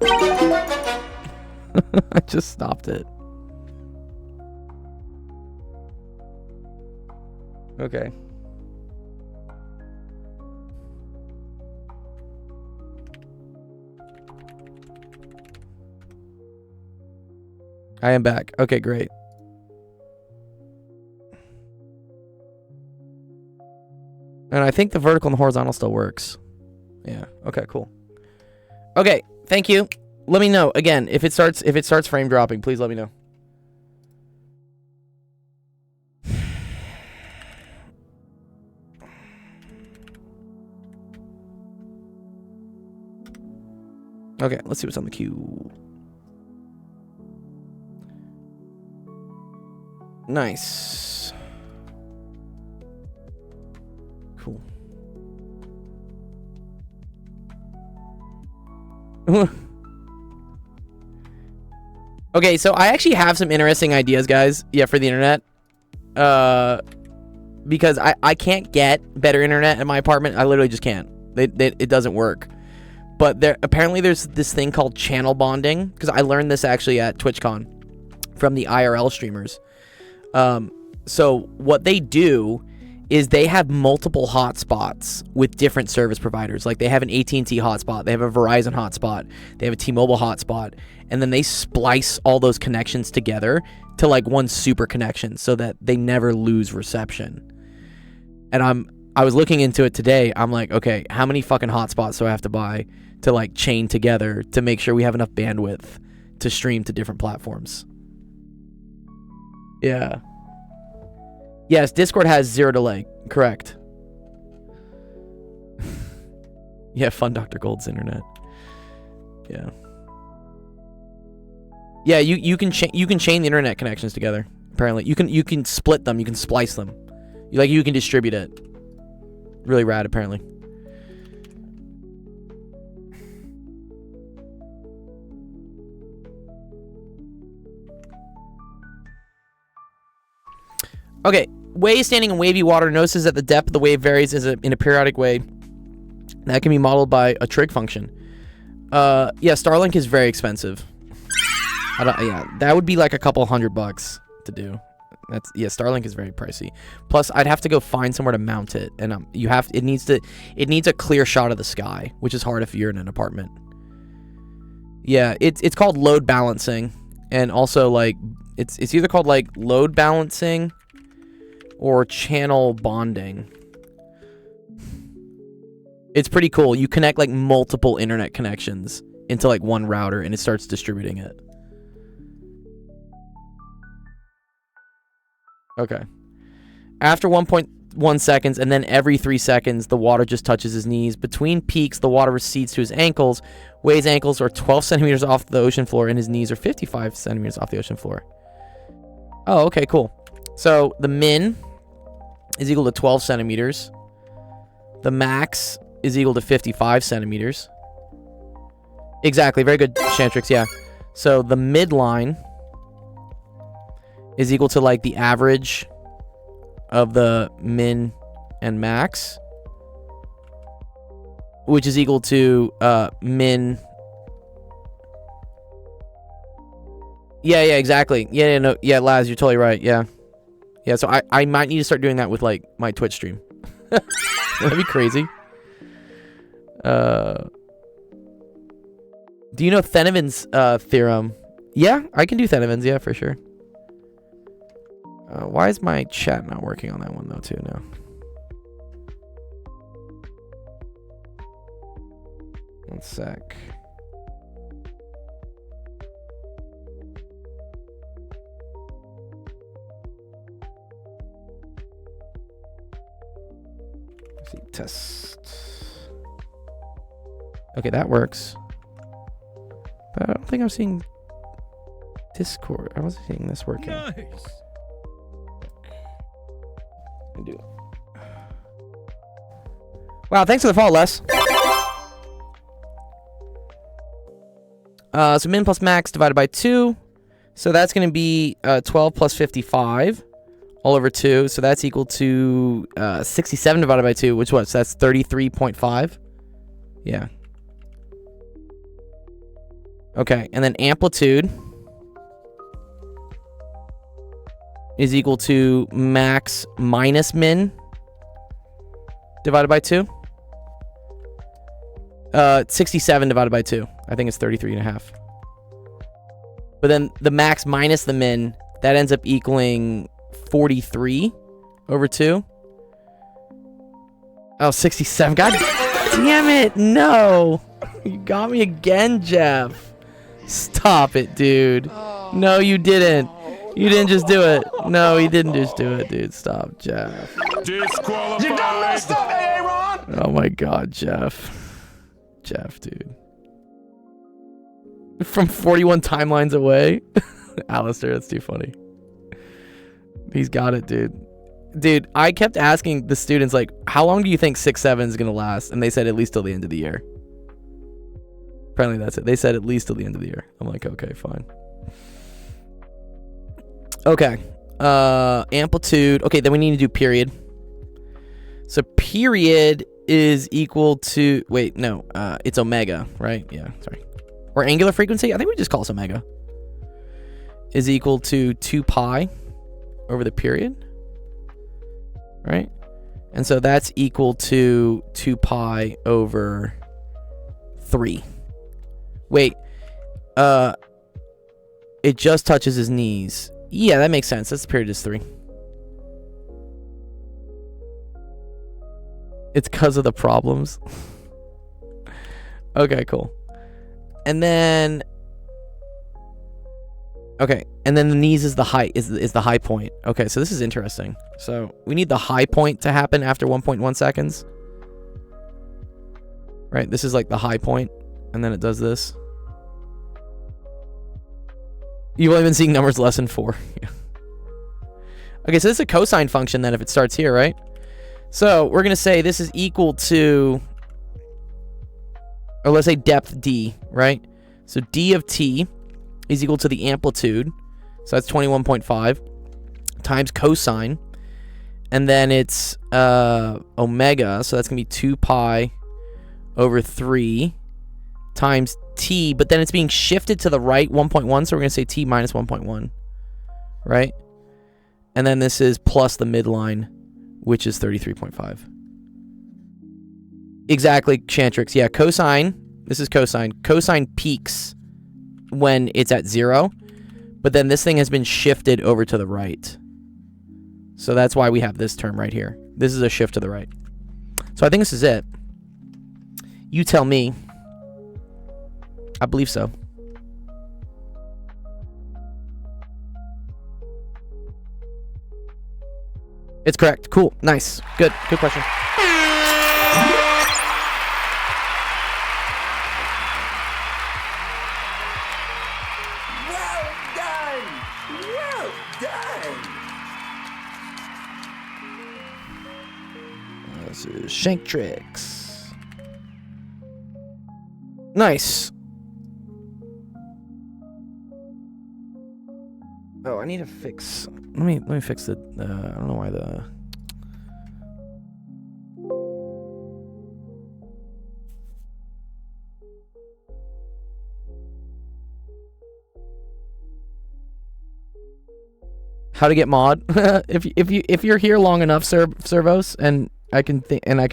I just stopped it. Okay. I am back. Okay, great. And I think the vertical and the horizontal still works. Yeah. Okay, cool. Okay, thank you. Let me know again if it starts frame dropping, please let me know. Okay, let's see what's on the queue. Nice. Cool. Okay, so I actually have some interesting ideas, guys. Yeah, for the internet. Because I can't get better internet in my apartment. I literally just can't. It doesn't work. But apparently there's this thing called channel bonding, because I learned this actually at TwitchCon from the IRL streamers. So what they do is they have multiple hotspots with different service providers. Like they have an AT&T hotspot, they have a Verizon hotspot, they have a T-Mobile hotspot, and then they splice all those connections together to like one super connection so that they never lose reception. And I was looking into it today. I'm like, okay, how many fucking hotspots do I have to buy to like chain together to make sure we have enough bandwidth to stream to different platforms? Yeah. Yes, Discord has 0 delay. Correct. Yeah, fun Dr. Gold's internet. Yeah. Yeah, you can chain the internet connections together. Apparently, you can split them. You can splice them. You can distribute it. Really rad, apparently. Okay, wave standing in wavy water notices that the depth of the wave varies in a periodic way. That can be modeled by a trig function. Yeah, Starlink is very expensive. Yeah, that would be like a couple $100 to do. Starlink is very pricey. Plus, I'd have to go find somewhere to mount it, and it needs a clear shot of the sky, which is hard if you're in an apartment. Yeah, it's called load balancing, and also like it's either called like load balancing or channel bonding. It's pretty cool. You connect like multiple internet connections into like one router, and it starts distributing it. Okay. After 1.1 seconds, and then every 3 seconds, the water just touches his knees. Between peaks, the water recedes to his ankles. Wade's ankles are 12 centimeters off the ocean floor, and his knees are 55 centimeters off the ocean floor. Oh, okay, cool. So the min is equal to 12 centimeters. The max is equal to 55 centimeters. Exactly, very good, Shantrix, yeah. So the midline is equal to like the average of the min and max, which is equal to min. Yeah, exactly. Yeah, Laz, you're totally right. Yeah. So I might need to start doing that with like my Twitch stream. That'd be crazy. Do you know Thenoven's theorem? Yeah, I can do Thenoven's, yeah, for sure. Why is my chat not working on that one though too now? One sec. Let's see, test. Okay, that works. But I don't think I'm seeing Discord. I wasn't seeing this working. Nice. Do it. Wow, thanks for the follow, Les. So min plus max divided by 2. So that's going to be 12 plus 55 all over 2. So that's equal to 67 divided by 2, which was, so that's 33.5. Yeah. Okay, and then amplitude is equal to max minus min divided by 2. 67 divided by 2. I think it's 33.5. But then the max minus the min, that ends up equaling 43 over 2. Oh, 67. God damn it. No. You got me again, Jeff. Stop it, dude. No, you didn't. You didn't just do it. No, he didn't just do it, dude. Stop, Jeff. Disqualified. You done messed up, Aaron. Oh my God, Jeff. Jeff, dude. From 41 timelines away. Alistair, that's too funny. He's got it, dude. Dude, I kept asking the students, like, how long do you think 6-7 is going to last? And they said at least till the end of the year. Apparently that's it. They said at least till the end of the year. I'm like, okay, fine. Okay. Amplitude. Okay, then we need to do period. So period is equal to... Wait, no. It's omega, right? Yeah, sorry. Or angular frequency? I think we just call this omega. Is equal to 2 pi over the period. Right? And so that's equal to 2 pi over 3. Wait. It just touches his knees. Yeah, that makes sense. That's the period is 3. It's because of the problems. Okay, cool. And then... Okay, and then the knees is the height, is the high point. Okay, so this is interesting. So we need the high point to happen after 1.1 seconds. Right, this is like the high point, and then it does this. You've only been seeing numbers less than 4. Okay, so this is a cosine function then if it starts here, right? So we're going to say this is equal to, or let's say depth d, right? So d of t is equal to the amplitude. So that's 21.5 times cosine. And then it's omega. So that's going to be 2 pi over 3 times t. But then it's being shifted to the right 1.1. So we're going to say t minus 1.1. Right? And then this is plus the midline, which is 33.5. Exactly, Chantrix. Yeah, cosine. This is cosine. Cosine peaks when it's at 0, but then this thing has been shifted over to the right. So that's why we have this term right here. This is a shift to the right. So I think this is it. You tell me. I believe so. It's correct. Cool. Nice. Good. Good question. This is Shanktrix. Nice. Oh, I need to fix. Let me fix it. I don't know why the. How to get mod? if you're here long enough, Servos, and I can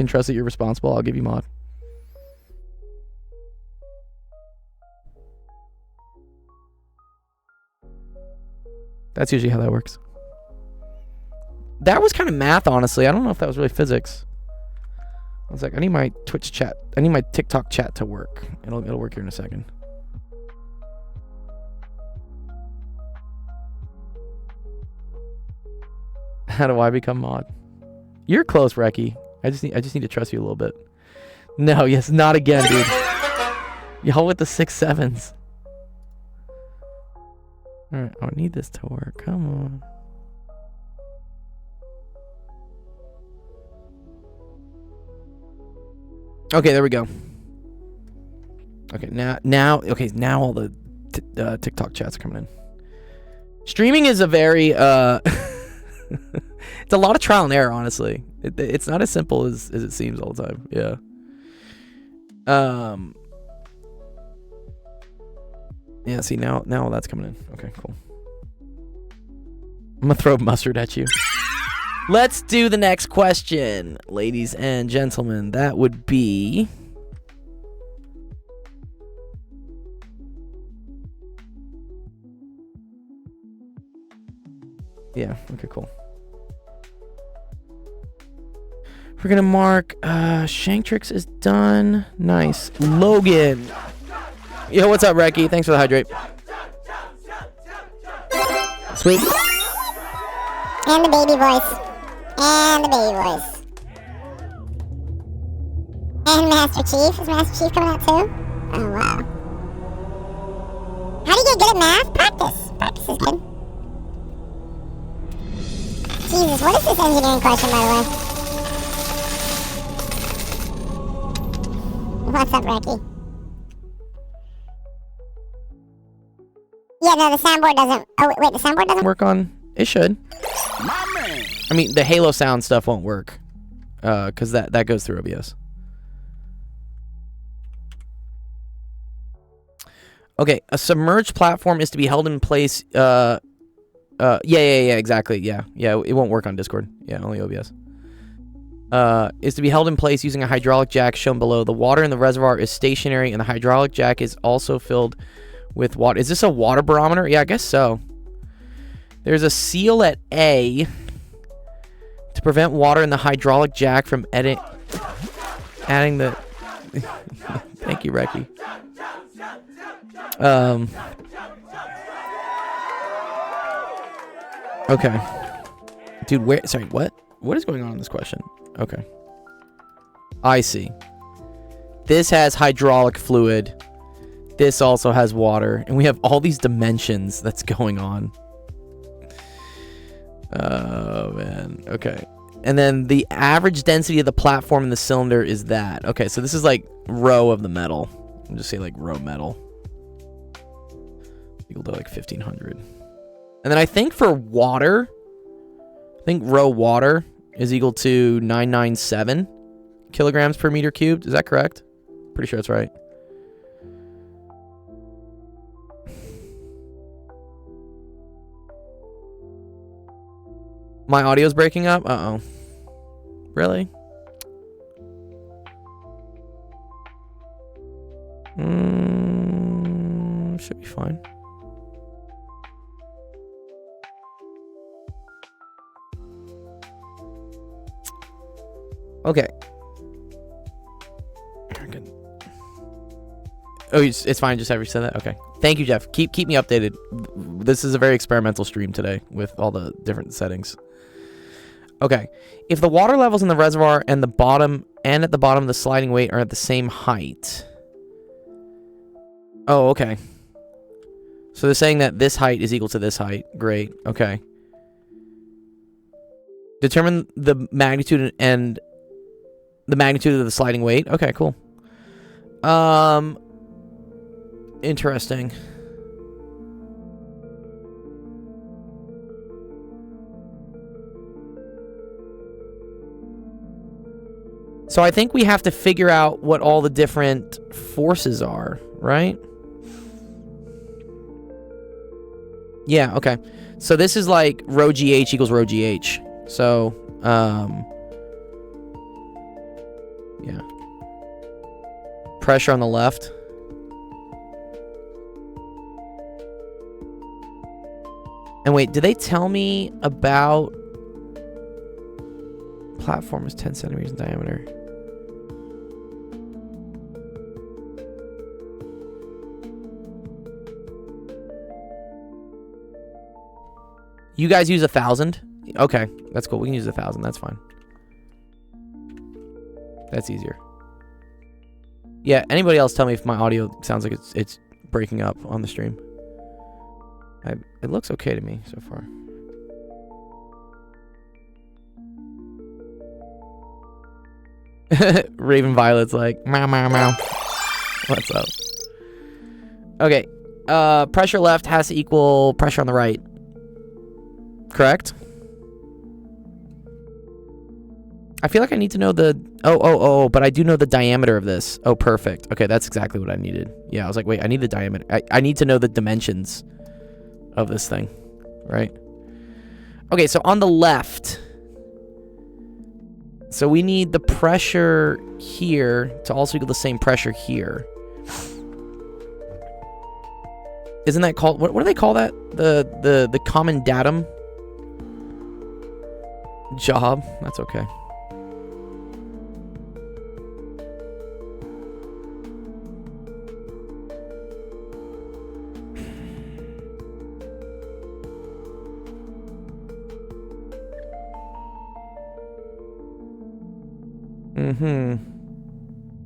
trust that you're responsible, I'll give you mod. That's usually how that works. That was kind of math, honestly. I don't know if that was really physics. I was like, I need my Twitch chat. I need my TikTok chat to work. It'll work here in a second. How do I become mod? You're close, Reki. I just need to trust you a little bit. No, yes, not again, dude. Y'all with the 6-7s. Alright, I need this to work. Come on. Okay, there we go. Okay, now all the TikTok chats are coming in. Streaming is a very it's a lot of trial and error, honestly. It's not as simple as it seems all the time. Yeah. Yeah, see, now that's coming in. Okay, cool. I'm gonna throw mustard at you. Let's do the next question, ladies and gentlemen. That would be... Yeah, okay, cool. We're gonna mark Shanktrix is done. Nice. Logan. Yo, what's up, Reki? Thanks for the hydrate. Sweet. And the baby voice. And the baby voice. And Master Chief. Is Master Chief coming out too? Oh, wow. How do you get good at math? Practice. Practice is good. Jesus, what is this engineering question, by the way? What's up, Reki? Yeah, no, the soundboard doesn't... Oh, wait, the soundboard doesn't... Work on... It should. My man. I mean, the Halo sound stuff won't work. Because that goes through OBS. Okay, a submerged platform is to be held in place... yeah, exactly. Yeah, it won't work on Discord. Yeah, only OBS. Is to be held in place using a hydraulic jack shown below. The water in the reservoir is stationary, and the hydraulic jack is also filled with water. Is this a water barometer? Yeah, I guess so. There's a seal at A to prevent water in the hydraulic jack from adding the... Thank you, Reki. Okay. Dude, where... Sorry, what? What is going on in this question? Okay. I see. This has hydraulic fluid. This also has water. And we have all these dimensions that's going on. Oh, man. Okay. And then the average density of the platform in the cylinder is that. Okay, so this is like row of the metal. I'll just say like row metal. Equal to like 1,500. And then I think for water, I think row water is equal to 997 kilograms per meter cubed. Is that correct? Pretty sure that's right. My audio's breaking up? Uh-oh. Really? Should be fine. Okay. Oh, it's fine. Just have you said that? Okay. Thank you, Jeff. Keep me updated. This is a very experimental stream today with all the different settings. Okay. If the water levels in the reservoir and at the bottom of the sliding weight are at the same height. Oh, okay. So they're saying that this height is equal to this height. Great. Okay. Determine the magnitude and the magnitude of the sliding weight. Okay, cool. Interesting. So I think we have to figure out what all the different forces are, right? Yeah, okay. So this is like rho GH equals rho GH. So, yeah. Pressure on the left. And wait, did they tell me about... Platform is 10 centimeters in diameter. You guys use 1,000? Okay, that's cool. We can use 1,000. That's fine. That's easier. Yeah, anybody else tell me if my audio sounds like it's breaking up on the stream. It looks okay to me so far. Raven Violet's like, meow, meow, meow. What's up? Okay. Pressure left has to equal pressure on the right. Correct? I feel like I need to know the... but I do know the diameter of this. Oh, perfect. Okay, that's exactly what I needed. Yeah, I was like, wait, I need the diameter. I need to know the dimensions of this thing, right? Okay, so on the left... So we need the pressure here to also equal the same pressure here. Isn't that called... What do they call that? The common datum? Job. That's okay.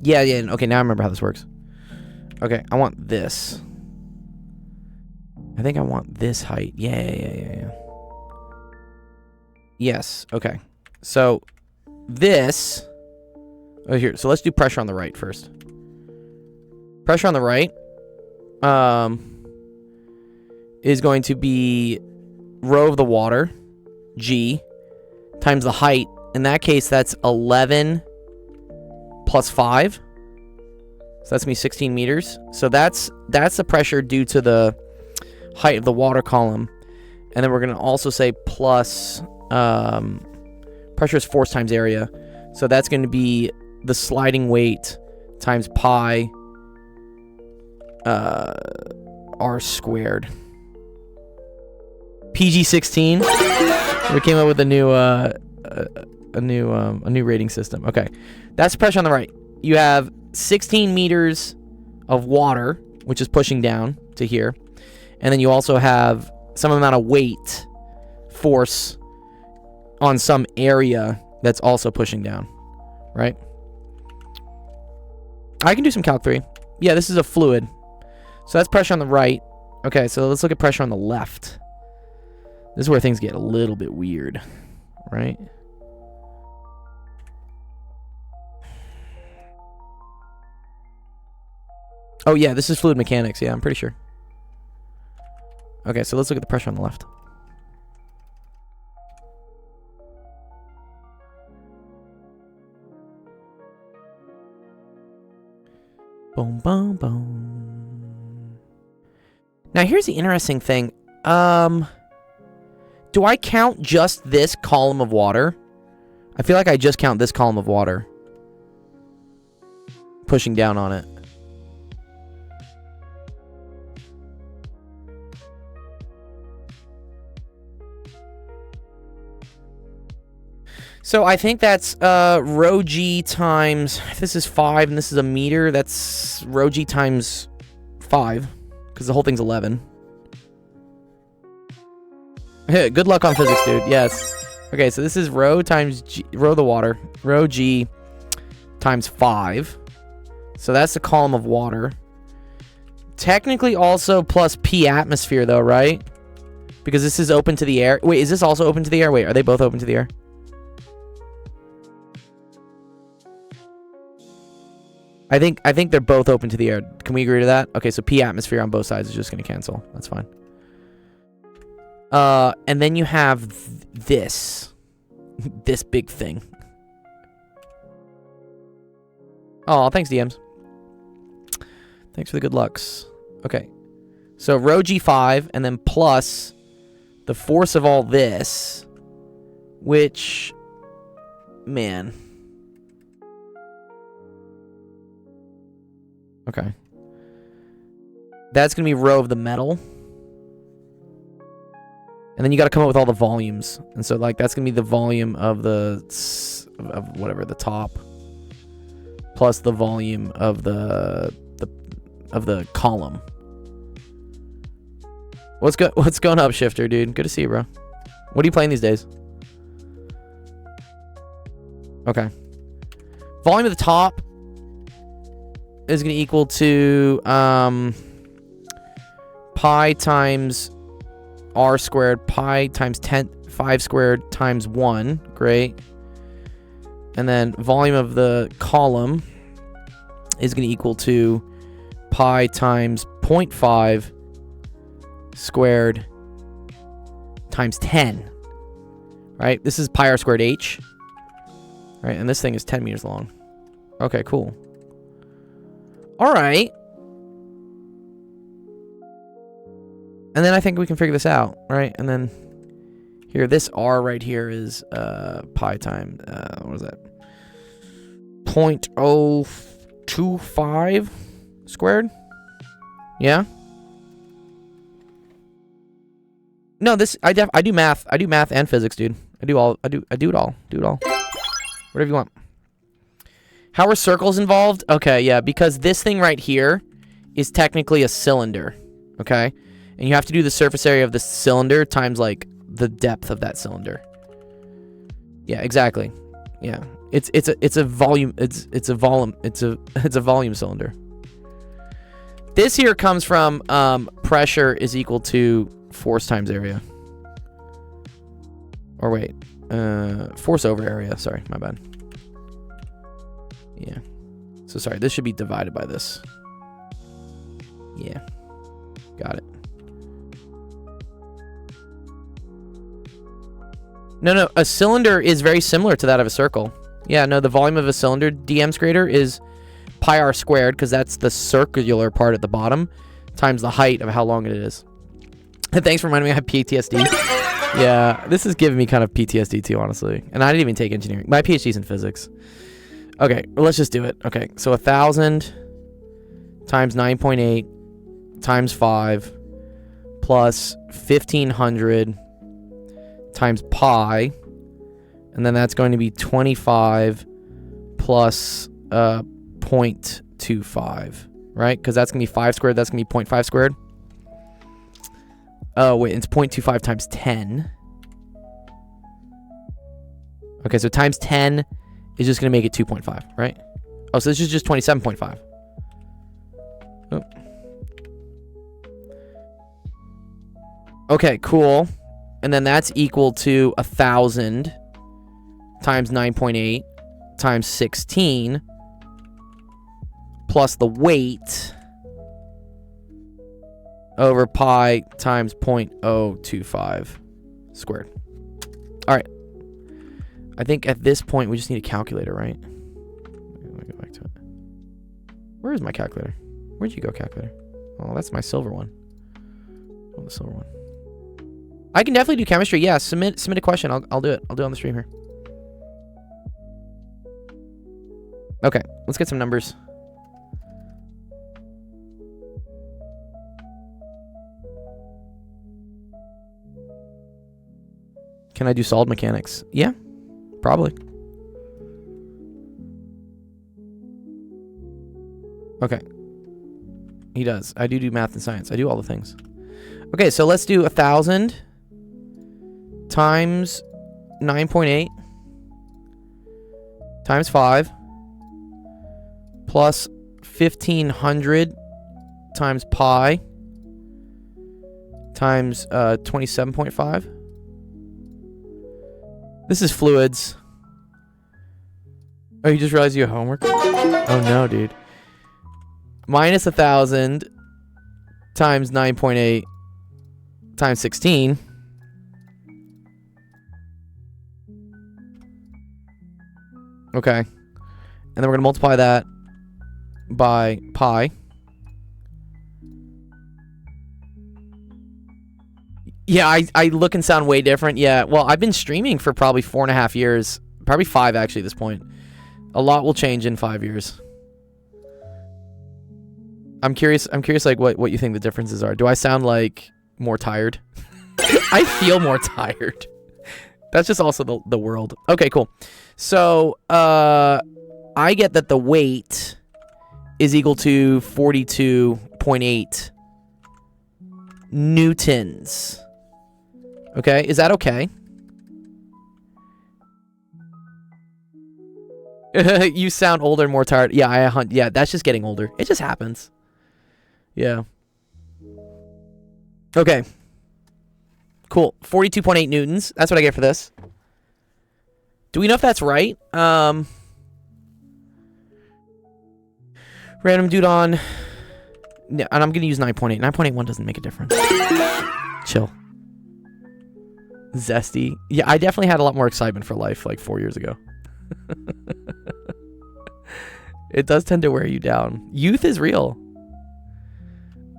Yeah. Okay, now I remember how this works. Okay, I want this. I think I want this height. Yeah. Yes, okay. So, this... Oh, here. So, let's do pressure on the right first. Pressure on the right is going to be rho of the water, G, times the height. In that case, that's 11 plus 5. So that's going to be 16 meters. So that's the pressure due to the height of the water column. And then we're going to also say plus... pressure is force times area. So that's going to be the sliding weight times pi r squared. PG-16. We came up with a new rating system. Okay. That's pressure on the right. You have 16 meters of water, which is pushing down to here. And then you also have some amount of weight, force, on some area that's also pushing down, right? I can do some Calc 3. Yeah, this is a fluid. So that's pressure on the right. Okay, so let's look at pressure on the left. This is where things get a little bit weird, right? Oh, yeah, this is fluid mechanics. Yeah, I'm pretty sure. Okay, so let's look at the pressure on the left. Boom, boom, boom. Now, here's the interesting thing. Do I count just this column of water? I feel like I just count this column of water. Pushing down on it. So I think that's rho g times, if this is 5 and this is a meter, that's rho g times 5, because the whole thing's 11. Good luck on physics, dude. Yes. Okay, so this is rho times g, rho the water, rho g times 5. So that's the column of water. Technically also plus p atmosphere, though, right? Because this is open to the air. Wait, is this also open to the air? Wait, are they both open to the air? I think they're both open to the air. Can we agree to that? Okay, so P atmosphere on both sides is just going to cancel. That's fine. And then you have this. This big thing. Oh, thanks, DMs. Thanks for the good lucks. Okay. So rho G5 and then plus the force of all this, which, man... Okay. That's going to be rho of the metal. And then you got to come up with all the volumes. And so, like, that's going to be the volume of the... of whatever, the top. Plus the volume of the column. What's going up, Shifter, dude? Good to see you, bro. What are you playing these days? Okay. Volume of the top is going to equal to pi times r squared, pi times 5 squared times 1. Great. And then volume of the column is going to equal to pi times 0.5 squared times 10. Right? This is pi r squared h. All right, and this thing is 10 meters long. Okay, cool. All right. And then I think we can figure this out, right? And then here, this R right here is pi time, what is that? 0.025 squared? Yeah? No, this I do math. I do math and physics, dude. I do it all. Do it all. Whatever you want. How are circles involved? Okay, yeah, because this thing right here is technically a cylinder, okay? And you have to do the surface area of the cylinder times like the depth of that cylinder. Yeah, exactly. Yeah. It's a volume cylinder. This here comes from pressure is equal to force times area. Or wait, force over area. Sorry, my bad. Yeah. So sorry, this should be divided by this. Yeah. Got it. No, a cylinder is very similar to that of a circle. Yeah, no, the volume of a cylinder, DM's greater, is pi r squared, because that's the circular part at the bottom, times the height of how long it is. And thanks for reminding me I have PTSD. Yeah, this is giving me kind of PTSD too, honestly. And I didn't even take engineering. My PhD's in physics. Okay, well, let's just do it. Okay, so 1,000 times 9.8 times 5 plus 1,500 times pi, and then that's going to be 25 plus 0.25, right? Because that's going to be 5 squared, that's going to be 0.5 squared. Oh, wait, it's 0.25 times 10. Okay, so times 10 is just going to make it 2.5, right? Oh, so this is just 27.5. Oh. Okay, cool. And then that's equal to 1,000 times 9.8 times 16 plus the weight over pi times 0.025 squared. All right. I think at this point we just need a calculator, right? Let me go back to it. Where is my calculator? Where'd you go, calculator? Oh, that's my silver one. Oh, the silver one. I can definitely do chemistry. Yeah, submit a question. I'll do it. I'll do it on the stream here. Okay, let's get some numbers. Can I do solid mechanics? Yeah, probably. Okay. He does. I do math and science. I do all the things. Okay, so let's do 1,000 times 9.8 times 5 plus 1,500 times pi times 27.5. This is fluids. Oh, you just realized you have homework? Oh no, dude. Minus 1,000 times 9.8 times 16. Okay. And then we're going to multiply that by pi. Yeah, I look and sound way different. Yeah, well, I've been streaming for probably 4.5 years. Probably 5, actually, at this point. A lot will change in 5 years. I'm curious, like, what you think the differences are. Do I sound, like, more tired? I feel more tired. That's just also the world. Okay, cool. So, I get that the weight is equal to 42.8 newtons. Okay, is that okay? You sound older and more tired. Yeah, yeah, that's just getting older. It just happens. Yeah. Okay. Cool. 42.8 newtons. That's what I get for this. Do we know if that's right? Random dude on. Yeah, and I'm going to use 9.8. 9.81 doesn't make a difference. Chill. Zesty. Yeah, I definitely had a lot more excitement for life like 4 years ago. It does tend to wear you down. Youth is real.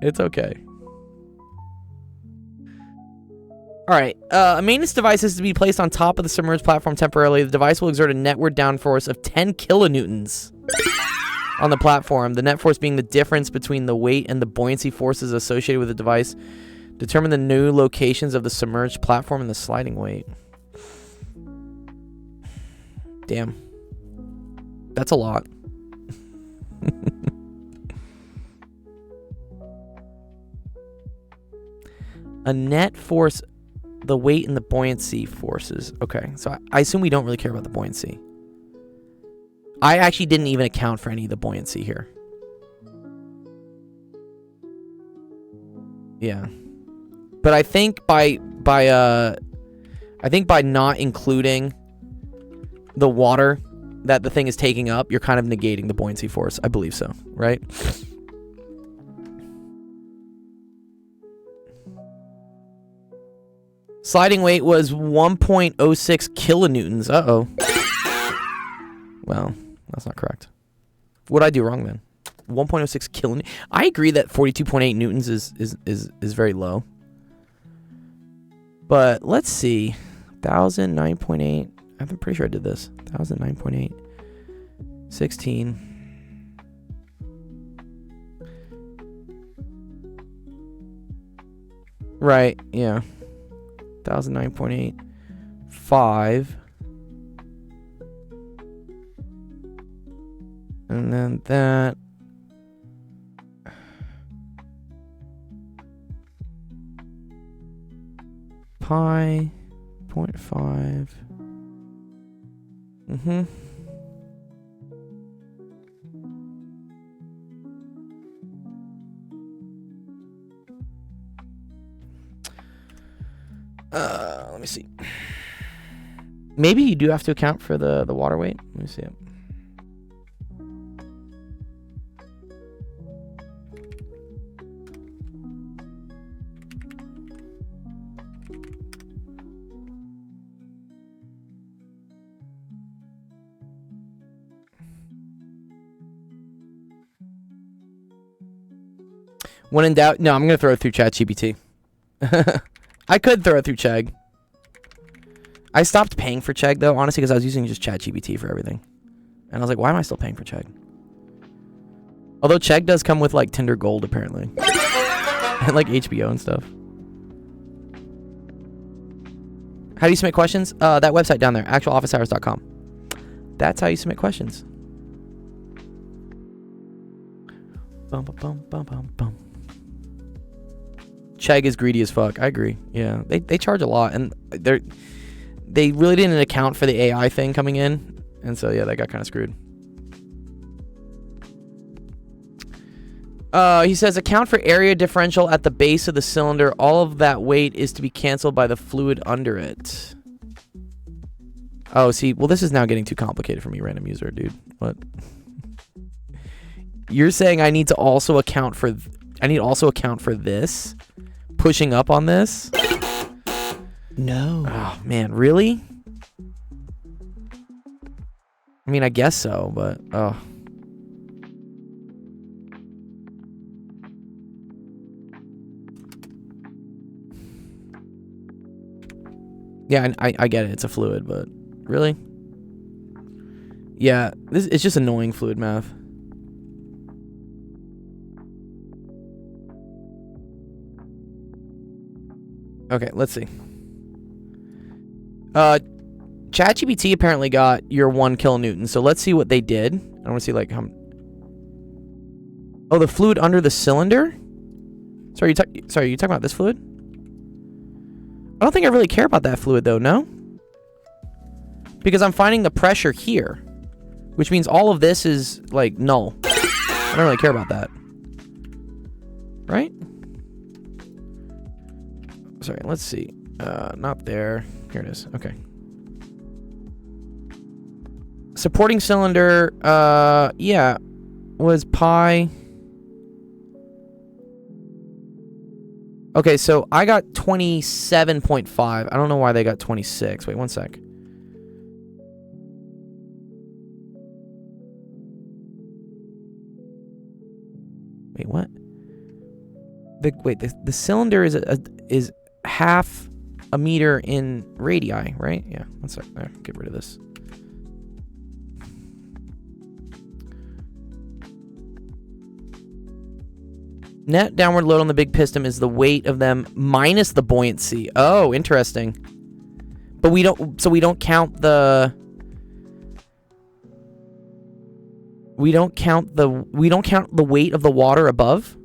It's okay. All right. A maintenance device is to be placed on top of the submerged platform temporarily. The device will exert a netward downforce of 10 kilonewtons on the platform. The net force being the difference between the weight and the buoyancy forces associated with the device. Determine the new locations of the submerged platform and the sliding weight. Damn. That's a lot. A net force, the weight and the buoyancy forces. Okay, so I assume we don't really care about the buoyancy. I actually didn't even account for any of the buoyancy here. Yeah. But I think by not including the water that the thing is taking up, you're kind of negating the buoyancy force. I believe so, right? Sliding weight was 1.06 kilonewtons. Uh-oh. Well, that's not correct. What did I do wrong then? 1.06 kilonewtons. I agree that 42.8 newtons is very low. But let's see. 1,000, 9.8. I'm pretty sure I did this. 1,000, 9.8. 16. Right, yeah. 1,009.8. 5. And then that. Pi 0.5. Mm-hmm. Let me see. Maybe you do have to account for the water weight. Let me see it. When in doubt, no, I'm going to throw it through ChatGPT. I could throw it through Chegg. I stopped paying for Chegg, though, honestly, because I was using just ChatGPT for everything. And I was like, why am I still paying for Chegg? Although Chegg does come with, like, Tinder Gold, apparently. And, like, HBO and stuff. How do you submit questions? That website down there, actualofficehours.com. That's how you submit questions. Bum, bum, bum, bum, bum, bum. Chegg is greedy as fuck. I agree. Yeah, they charge a lot, and they really didn't account for the AI thing coming in, and so yeah, they got kind of screwed. He says account for area differential at the base of the cylinder. All of that weight is to be canceled by the fluid under it. Oh, see, well, this is now getting too complicated for me, random user, dude. What? You're saying I need to also account for this pushing up on this? No. Oh man, really? I mean, I guess so, but oh. Yeah, I get it. It's a fluid, but really? Yeah, it's just annoying fluid math. Okay, let's see. ChatGPT apparently got your 1 kilonewton, so let's see what they did. I want to see like how. Oh, the fluid under the cylinder. Sorry, you talking about this fluid? I don't think I really care about that fluid though. No, because I'm finding the pressure here, which means all of this is like null. I don't really care about that, right? Sorry, let's see. Not there. Here it is. Okay. Supporting cylinder, yeah, was pi. Okay, so I got 27.5. I don't know why they got 26. Wait, one sec. The cylinder is half a meter in radii, right? Yeah. One sec. There, get rid of this. Net downward load on the big piston is the weight of them minus the buoyancy. Oh, interesting. But we don't. So we don't count the. We don't count the weight of the water above.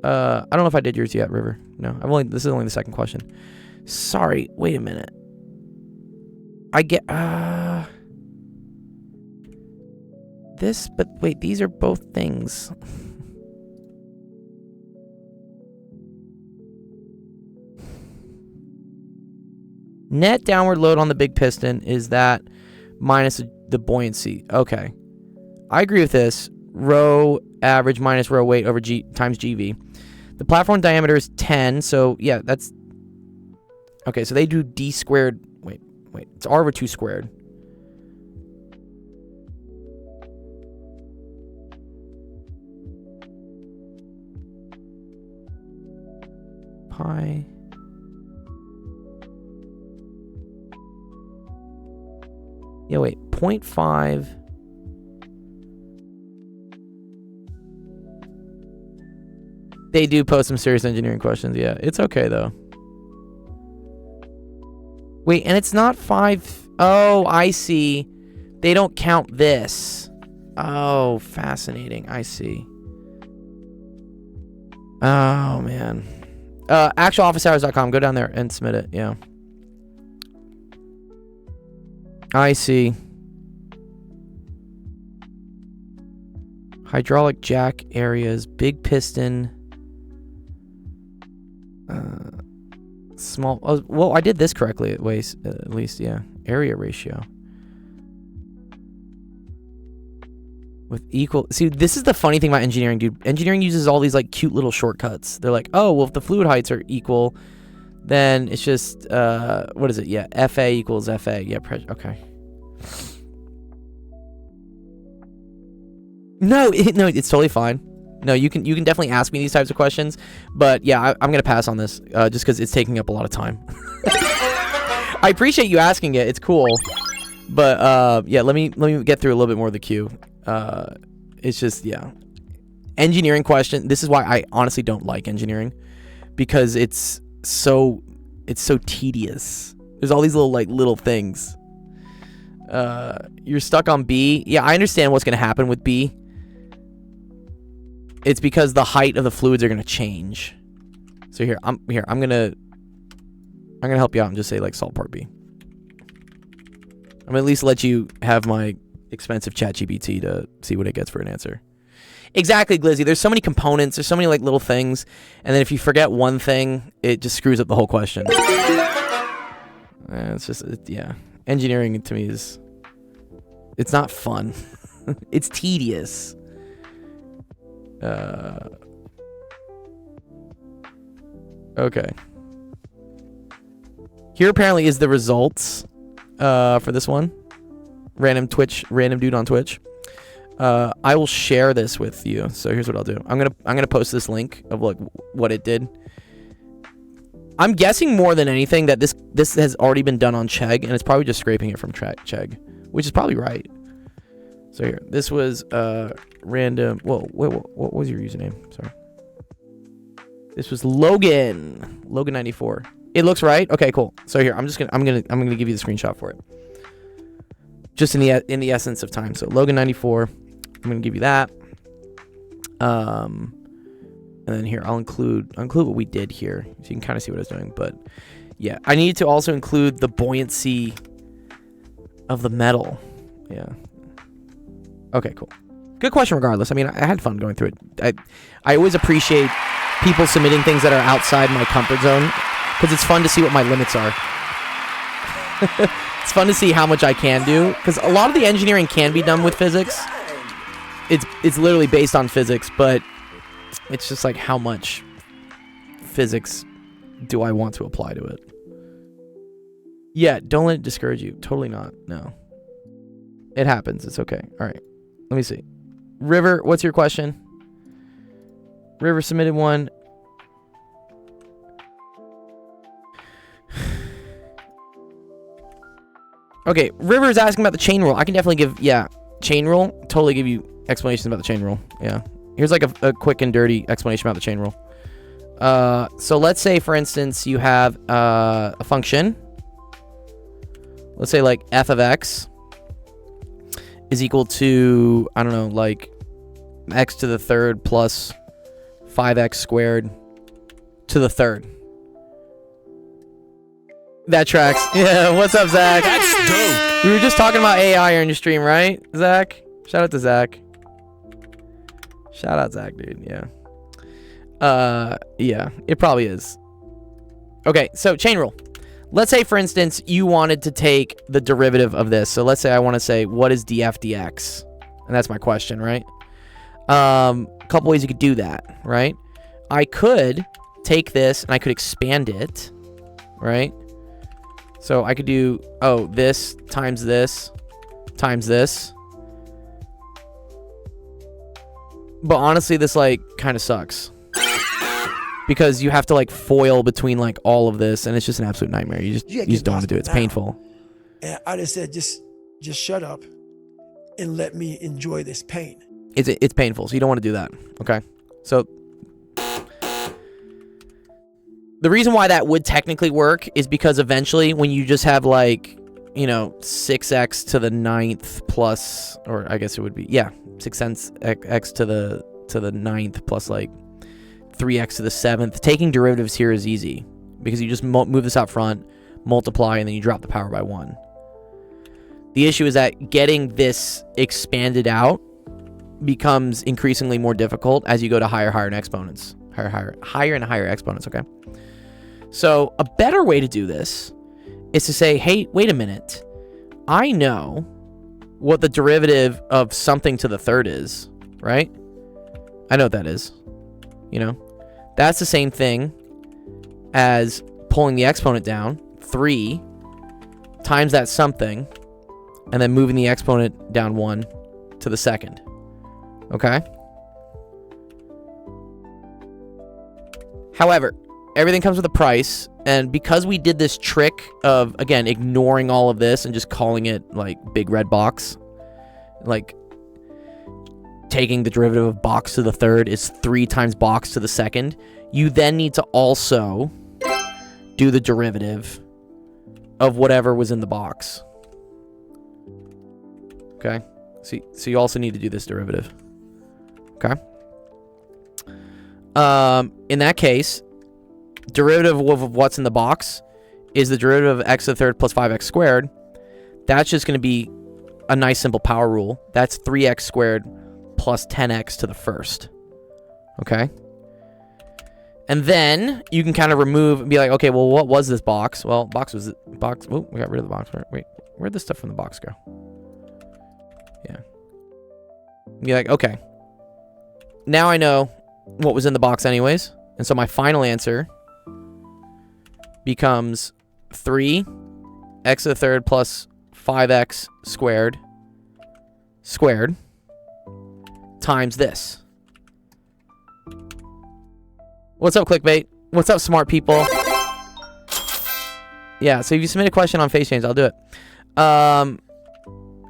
I don't know if I did yours yet, River. No, this is only the second question. Sorry, wait a minute. I get this, but wait, these are both things. Net downward load on the big piston is that minus the buoyancy. Okay. I agree with this. Rho average minus rho weight over G times GV. The platform diameter is 10, so yeah, that's... Okay, so they do D squared... Wait. It's R over 2 squared. Pi... Yeah, wait. 0.5... They do post some serious engineering questions. Yeah, it's okay, though. Wait, and it's not 5... Oh, I see. They don't count this. Oh, fascinating. I see. Oh, man. Actualofficehours.com. Go down there and submit it. Yeah. I see. Hydraulic jack areas. Big piston... small. Oh, well, I did this correctly at least, yeah. Area ratio with equal. See, this is the funny thing about engineering, dude. Engineering uses all these like cute little shortcuts. They're like, oh, well, if the fluid heights are equal, then it's just what is it? Yeah, FA equals FA. Yeah, pressure. Okay. No, it's totally fine. No, you can definitely ask me these types of questions, but yeah, I'm gonna pass on this just because it's taking up a lot of time. I appreciate you asking it; it's cool, but yeah, let me get through a little bit more of the queue. It's just engineering question. This is why I honestly don't like engineering, because it's so tedious. There's all these little things. You're stuck on B. Yeah, I understand what's gonna happen with B. It's because the height of the fluids are gonna change. So I'm gonna help you out and just say like solve part B. I'm gonna at least let you have my expensive ChatGPT to see what it gets for an answer. Exactly, Glizzy. There's so many components. There's so many like little things, and then if you forget one thing, it just screws up the whole question. It's just engineering to me it's not fun. It's tedious. Okay. Here apparently is the results for this one. Random dude on Twitch. I will share this with you. So here's what I'll do. I'm gonna post this link of like what it did. I'm guessing more than anything that this has already been done on Chegg, and it's probably just scraping it from Chegg, which is probably right. So here, this was random. Whoa, wait, what was your username? Sorry. This was Logan94. It looks right. Okay, cool. So here, I'm gonna give you the screenshot for it. Just in the essence of time. So Logan94. I'm gonna give you that. And then here I'll include what we did here, so you can kind of see what I was doing. But yeah, I need to also include the buoyancy of the metal. Yeah. Okay, cool. Good question regardless. I mean, I had fun going through it. I always appreciate people submitting things that are outside my comfort zone, because it's fun to see what my limits are. It's fun to see how much I can do, because a lot of the engineering can be done with physics. It's literally based on physics, but it's just like how much physics do I want to apply to it? Yeah, don't let it discourage you. Totally not. No. It happens. It's okay. All right. Let me see. River, what's your question? River submitted one. Okay, River is asking about the chain rule. I can definitely give, chain rule. Totally give you explanations about the chain rule. Yeah. Here's like a quick and dirty explanation about the chain rule. So let's say, for instance, you have a function. Let's say like f of x is equal to, I don't know, like x to the third plus 5x squared to the third. That tracks. Yeah, what's up, Zach? That's dope. We were just talking about AI on your stream, right, Zach? Shout out to Zach. Shout out Zach, dude. Yeah. Yeah, it probably is. Okay, so chain rule. Let's say, for instance, you wanted to take the derivative of this. So let's say I want to say, what is df dx? And that's my question, right? A couple ways you could do that, right? I could take this and I could expand it, right? So I could do, this times this times this. But honestly, this like kind of sucks. Because you have to like foil between like all of this, and it's just an absolute nightmare. You just don't want to do it. It's painful. And I just said, just shut up and let me enjoy this pain. It's painful, so you don't want to do that. Okay. So the reason why that would technically work is because eventually when you just have like, 6x to the 9th plus, or I guess it would be, 6x to the 9th plus like 3x to the 7th. Taking derivatives here is easy because you just move this out front, multiply, and then you drop the power by 1. The issue is that getting this expanded out becomes increasingly more difficult as you go to higher exponents. Higher and higher exponents, okay? So a better way to do this is to say, hey, wait a minute. I know what the derivative of something to the third is, right? I know what that is. That's the same thing as pulling the exponent down, 3 times that something, and then moving the exponent down 1 to the second. Okay? However, everything comes with a price, and because we did this trick of, again, ignoring all of this and just calling it, like, big red box, like, taking the derivative of box to the third is 3 times box to the second, you then need to also do the derivative of whatever was in the box. Okay? So you also need to do this derivative. Okay? In that case, derivative of what's in the box is the derivative of x to the third plus 5x squared. That's just going to be a nice simple power rule. That's 3x squared plus 10x to the first. Okay? And then you can kind of remove and be like, okay, well, what was this box? Well, box. Oh, we got rid of the box. Wait, where'd the stuff from the box go? Yeah. Be like, okay. Now I know what was in the box anyways. And so my final answer becomes 3 x to the third plus 5x squared times this. What's up, clickbait? What's up, smart people? Yeah, so if you submit a question on FaceChange, I'll do it.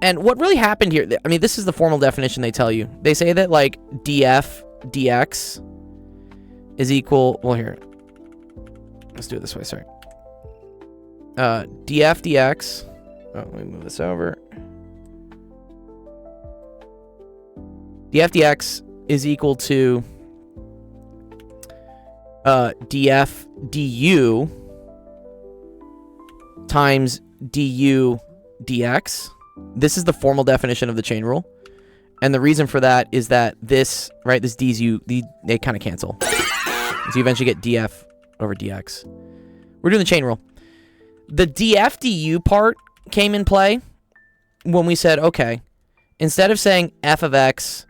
And what really happened here, I mean, this is the formal definition they tell you. They say that, like, df dx is equal, well, here. Let's do it this way, sorry. Df dx, let me move this over. Df dx is equal to df du times du dx. This is the formal definition of the chain rule. And the reason for that is that this, right, this d's, they kind of cancel. So you eventually get df over dx. We're doing the chain rule. The df du part came in play when we said, okay, instead of saying f of x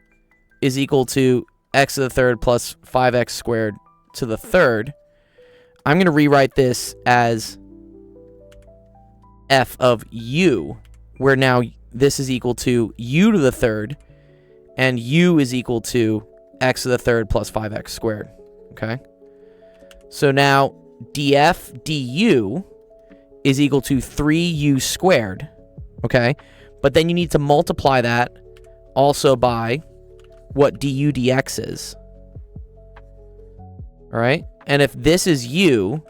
is equal to x to the third plus 5x squared to the third, I'm going to rewrite this as f of u, where now this is equal to u to the third, and u is equal to x to the third plus 5x squared. Okay? So now df du is equal to 3u squared. Okay? But then you need to multiply that also by what du dx is. All right? And if this is u,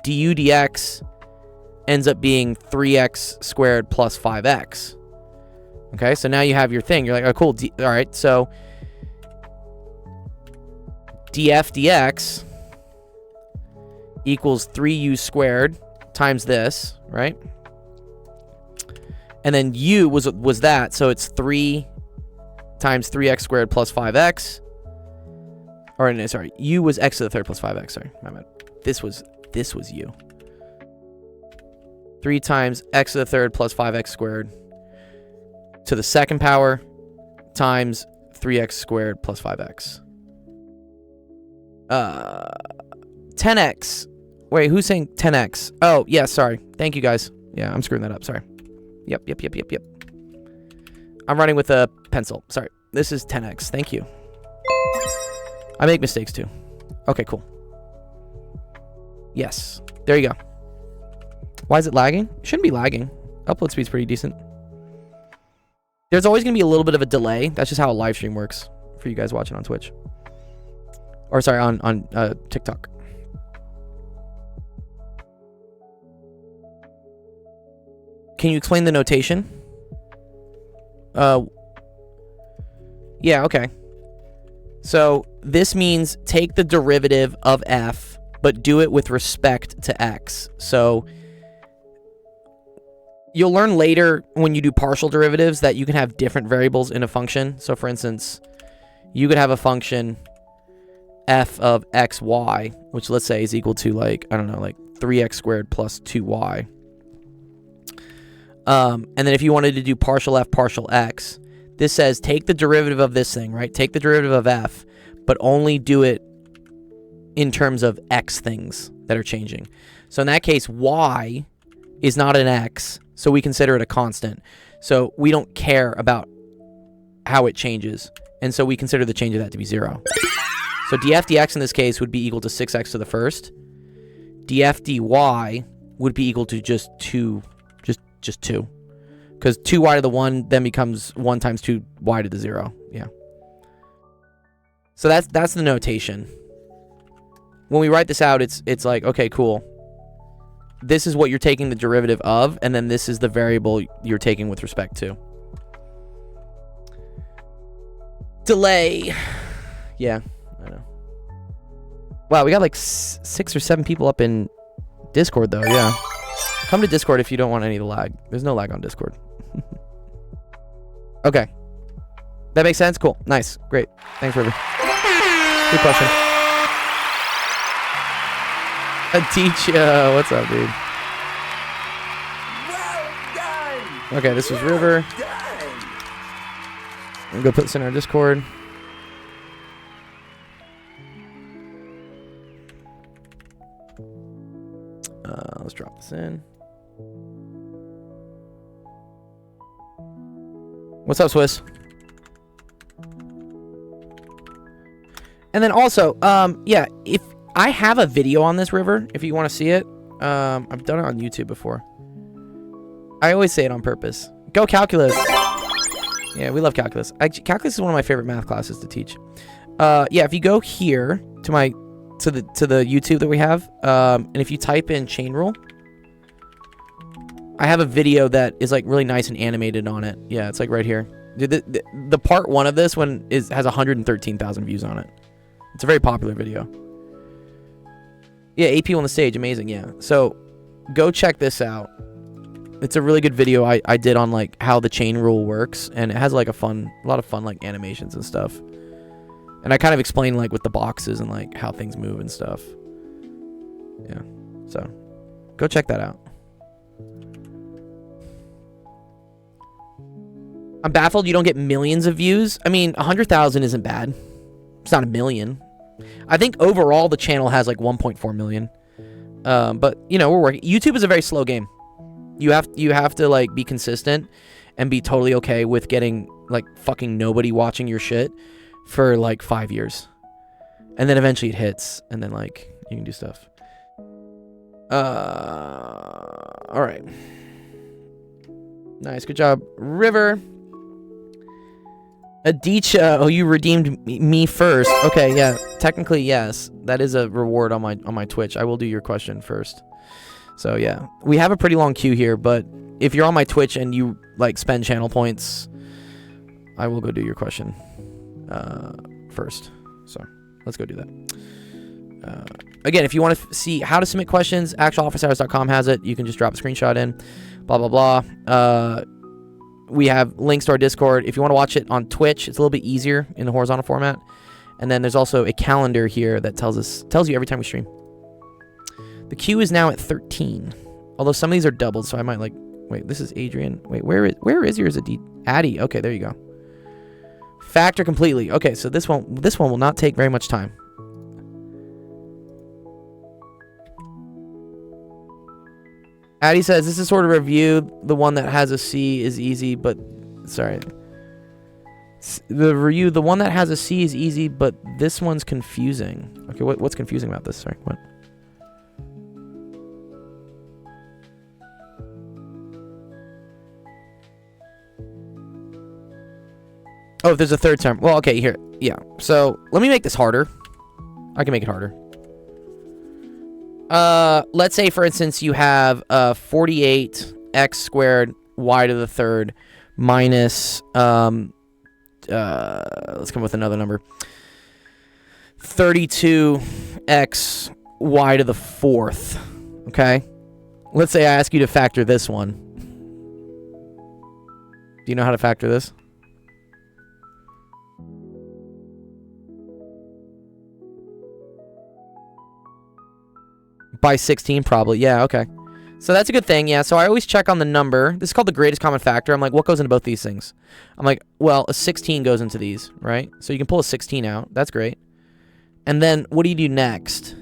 du dx ends up being 3x squared plus 5x. Okay, so now you have your thing. You're like, oh, cool. All right, so df dx equals 3u squared times this, right? And then u was that, so it's 3 times 3x squared plus 5x. Or no, sorry, u was x to the third plus 5x. Sorry, my bad. This was u. 3 times x to the third plus 5x squared to the second power times 3x squared plus 5x. 10x. Wait, who's saying 10x? Oh, yeah, sorry. Thank you, guys. Yeah, I'm screwing that up. Sorry. Yep. I'm running with a pencil. Sorry. This is 10x. Thank you. I make mistakes, too. Okay, cool. Yes. There you go. Why is it lagging? It shouldn't be lagging. Upload speed's pretty decent. There's always going to be a little bit of a delay. That's just how a live stream works for you guys watching on Twitch. Or sorry, on TikTok. Can you explain the notation? Yeah, okay. So this means take the derivative of f, but do it with respect to x. So you'll learn later when you do partial derivatives that you can have different variables in a function. So for instance, you could have a function f of xy, which let's say is equal to like, I don't know, like 3x squared plus 2y. And then if you wanted to do partial f, partial x, this says take the derivative of this thing, right? Take the derivative of f, but only do it in terms of x things that are changing. So in that case, y is not an x, so we consider it a constant. So we don't care about how it changes, and so we consider the change of that to be 0. So df dx in this case would be equal to 6x to the first. Df dy would be equal to just 2, just 2. Because 2y to the 1 then becomes 1 times 2y to the 0. Yeah. So that's the notation. When we write this out, it's like, okay, cool. This is what you're taking the derivative of, and then this is the variable you're taking with respect to. Delay. Yeah, I know. Wow, we got like 6 or 7 people up in Discord, though. Yeah. Come to Discord if you don't want any of the lag. There's no lag on Discord. Okay. That makes sense? Cool. Nice. Great. Thanks, River. Good question. Teach, what's up, dude? Well done. Okay, this was River. I'm gonna put this in our Discord. Let's drop this in. What's up, Swiss? And then also, yeah, if I have a video on this, River, if you want to see it, I've done it on YouTube before. I always say it on purpose. Go calculus. Yeah, we love calculus. Calculus is one of my favorite math classes to teach. Yeah, if you go here to the YouTube that we have, and if you type in chain rule, I have a video that is like really nice and animated on it. Yeah, it's like right here. Dude, the part 1 of this one has 113,000 views on it. It's a very popular video. Yeah, AP on the stage, amazing. Yeah, so go check this out. It's a really good video I did on like how the chain rule works, and it has like a lot of fun like animations and stuff. And I kind of explain like with the boxes and like how things move and stuff. Yeah, so go check that out. I'm baffled you don't get millions of views. I mean, 100,000 isn't bad. It's not a million. I think overall the channel has like 1.4 million. But you know, we're working. YouTube is a very slow game. You have to like be consistent and be totally okay with getting like fucking nobody watching your shit for like 5 years. And then eventually it hits, and then like you can do stuff. All right. Nice, good job, River. Adicha, oh, you redeemed me first. Okay, yeah, technically yes. That is a reward on my Twitch. I will do your question first. So yeah, we have a pretty long queue here, but if you're on my Twitch and you like spend channel points, I will go do your question first. So let's go do that. Again, if you want to see how to submit questions, actualofficehours.com has it. You can just drop a screenshot in, blah, blah, blah. We have links to our Discord. If you want to watch it on Twitch, it's a little bit easier in the horizontal format. And then there's also a calendar here that tells you every time we stream. The queue is now at 13. Although some of these are doubled, so I might like... Wait, this is Adrian. Wait, where is yours? Addy. Okay, there you go. Factor completely. Okay, so this one will not take very much time. Addy says, this is sort of review. The one that has a C is easy, but... Sorry. The one that has a C is easy, but this one's confusing. Okay, what's confusing about this? Sorry, what? Oh, if there's a third term. Well, okay, here. Yeah. So, let me make this harder. I can make it harder. Let's say, for instance, you have 48x squared y to the third minus, let's come up with another number. 32x y to the fourth. Okay? Let's say I ask you to factor this one. Do you know how to factor this? By 16, probably. Yeah, okay. So that's a good thing, yeah. So I always check on the number. This is called the greatest common factor. I'm like, what goes into both these things? I'm like, well, a 16 goes into these, right? So you can pull a 16 out. That's great. And then what do you do next?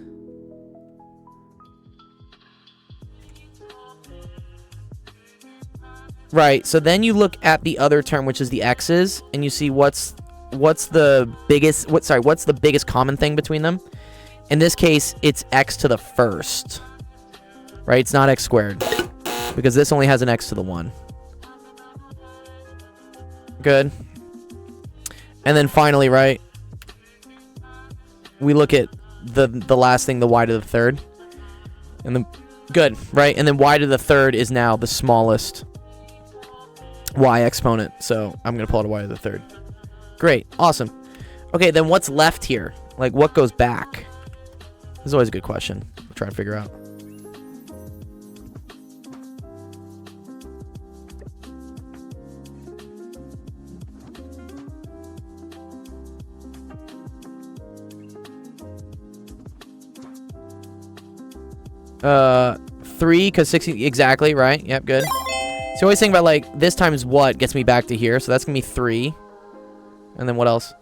Right, so then you look at the other term, which is the x's, and you see what's the biggest common thing between them. In this case, it's x to the first, right? It's not x squared, because this only has an x to the 1. Good. And then finally, right, we look at the last thing, the y to the third. And then, good, right? And then y to the third is now the smallest y exponent. So I'm going to pull out a y to the third. Great. Awesome. Okay, then what's left here? Like, what goes back? This is always a good question. We'll try to figure out. Three, because 60, exactly, right? Yep, good. So always think about, like, this times what gets me back to here. So that's going to be 3. And then what else?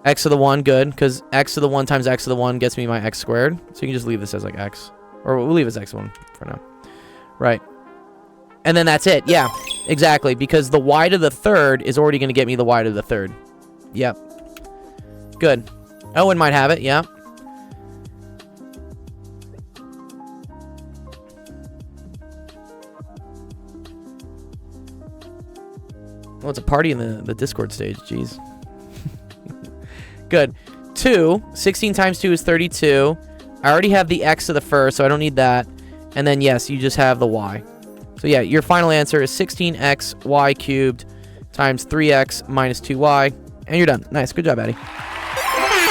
X to the 1, good, because x to the 1 times x to the 1 gets me my x squared. So you can just leave this as like x. Or we'll leave it as x1 for now. Right. And then that's it. Yeah, exactly, because the y to the third is already going to get me the y to the third. Yep. Good. Owen might have it, yeah. Well, it's a party in the Discord stage, jeez. Good. 2. 16 times 2 is 32. I already have the x to the first, so I don't need that. And then, yes, you just have the y. So, yeah, your final answer is 16x y cubed times 3x minus 2y. And you're done. Nice. Good job, Addy. Well done.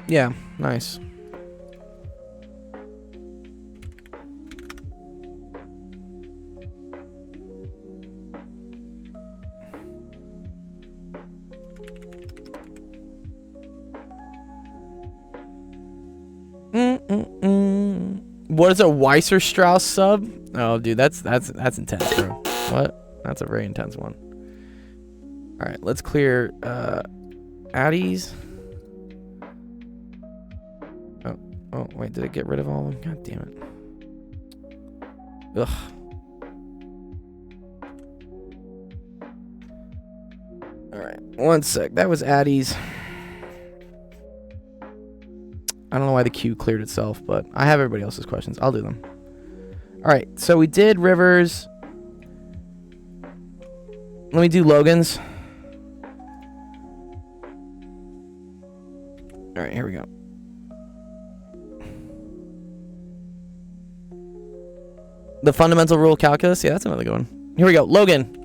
Yeah, nice. What is a Weiser Strauss sub? Oh, dude, that's intense, bro. What? That's a very intense one. All right, let's clear Addies. Oh, wait, did it get rid of all of them? God damn it. Ugh. All right, one sec. That was Addies. I don't know why the queue cleared itself, but I have everybody else's questions. I'll do them. All right, so we did Rivers. Let me do Logan's. All right, here we go. The fundamental rule of calculus. Yeah, that's another good one. Here we go. Logan.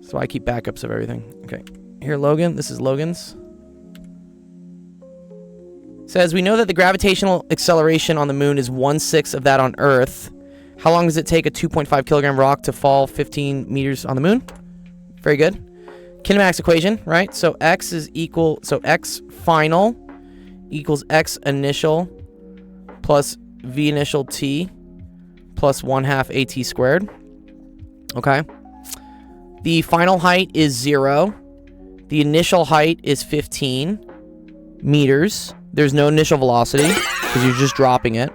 So I keep backups of everything. Okay. Here, Logan. This is Logan's. Says, we know that the gravitational acceleration on the moon is 1/6 of that on Earth. How long does it take a 2.5 kilogram rock to fall 15 meters on the moon? Very good. Kinematics equation, right? So x is equal, so x final equals x initial plus v initial t plus 1/2 at squared. Okay. The final height is 0. The initial height is 15 meters. There's no initial velocity because you're just dropping it.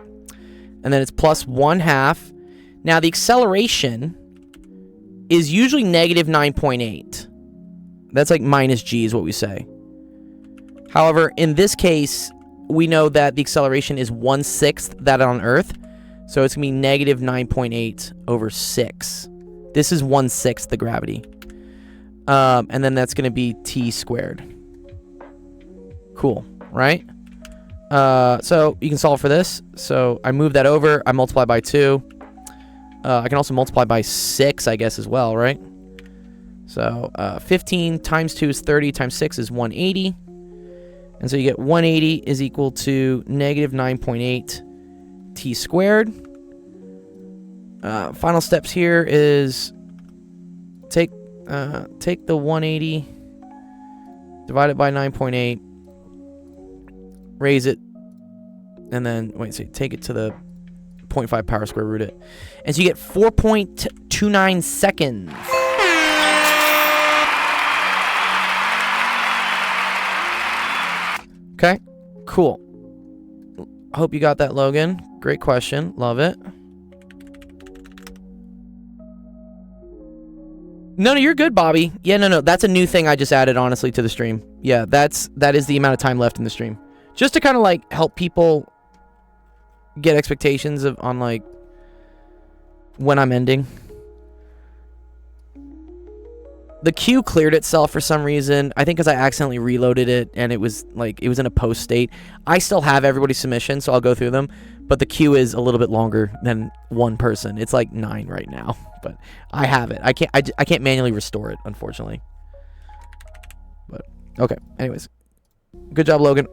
And then it's plus 1/2. Now the acceleration is usually negative 9.8. That's like minus g is what we say. However, in this case, we know that the acceleration is 1/6 that on Earth. So it's going to be negative 9.8 over 6. This is 1/6 the gravity. And then that's going to be t squared. Cool, right? So you can solve for this. So I move that over. I multiply by 2. I can also multiply by 6, I guess, as well, right? So 15 times 2 is 30 times 6 is 180. And so you get 180 is equal to negative 9.8 t squared. Final steps here is take the 180, divide it by 9.8, raise it, and then take it to the 0.5 power square root it. And so you get 4.29 seconds. Okay, cool. Hope you got that, Logan. Great question. Love it. No, you're good, Bobby. Yeah, no. That's a new thing I just added, honestly, to the stream. Yeah, that is the amount of time left in the stream. Just to kind of, like, help people get expectations on, like, when I'm ending. The queue cleared itself for some reason. I think because I accidentally reloaded it, and it was in a post state. I still have everybody's submission, so I'll go through them. But the queue is a little bit longer than one person. It's like 9 right now, but I have it. I can't manually restore it, unfortunately. But okay. Anyways, good job, Logan.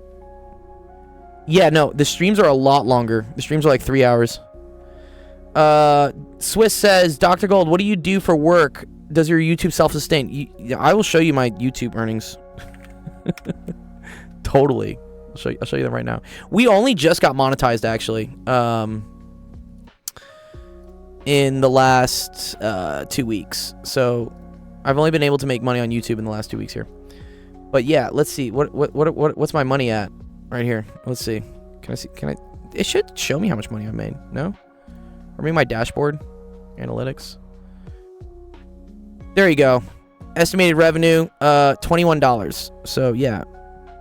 Yeah, no, the streams are a lot longer. The streams are like 3 hours. Swiss says, Dr. Gold, what do you do for work? Does your YouTube self-sustain? I will show you my YouTube earnings. Totally. I'll show you them right now. We only just got monetized, actually. In the last 2 weeks. So I've only been able to make money on YouTube in the last 2 weeks here. But yeah, let's see. What's my money at? Right here. Let's see. Can I see? It should show me how much money I made. No? Or maybe my dashboard. Analytics. There you go. Estimated revenue, $21. So yeah,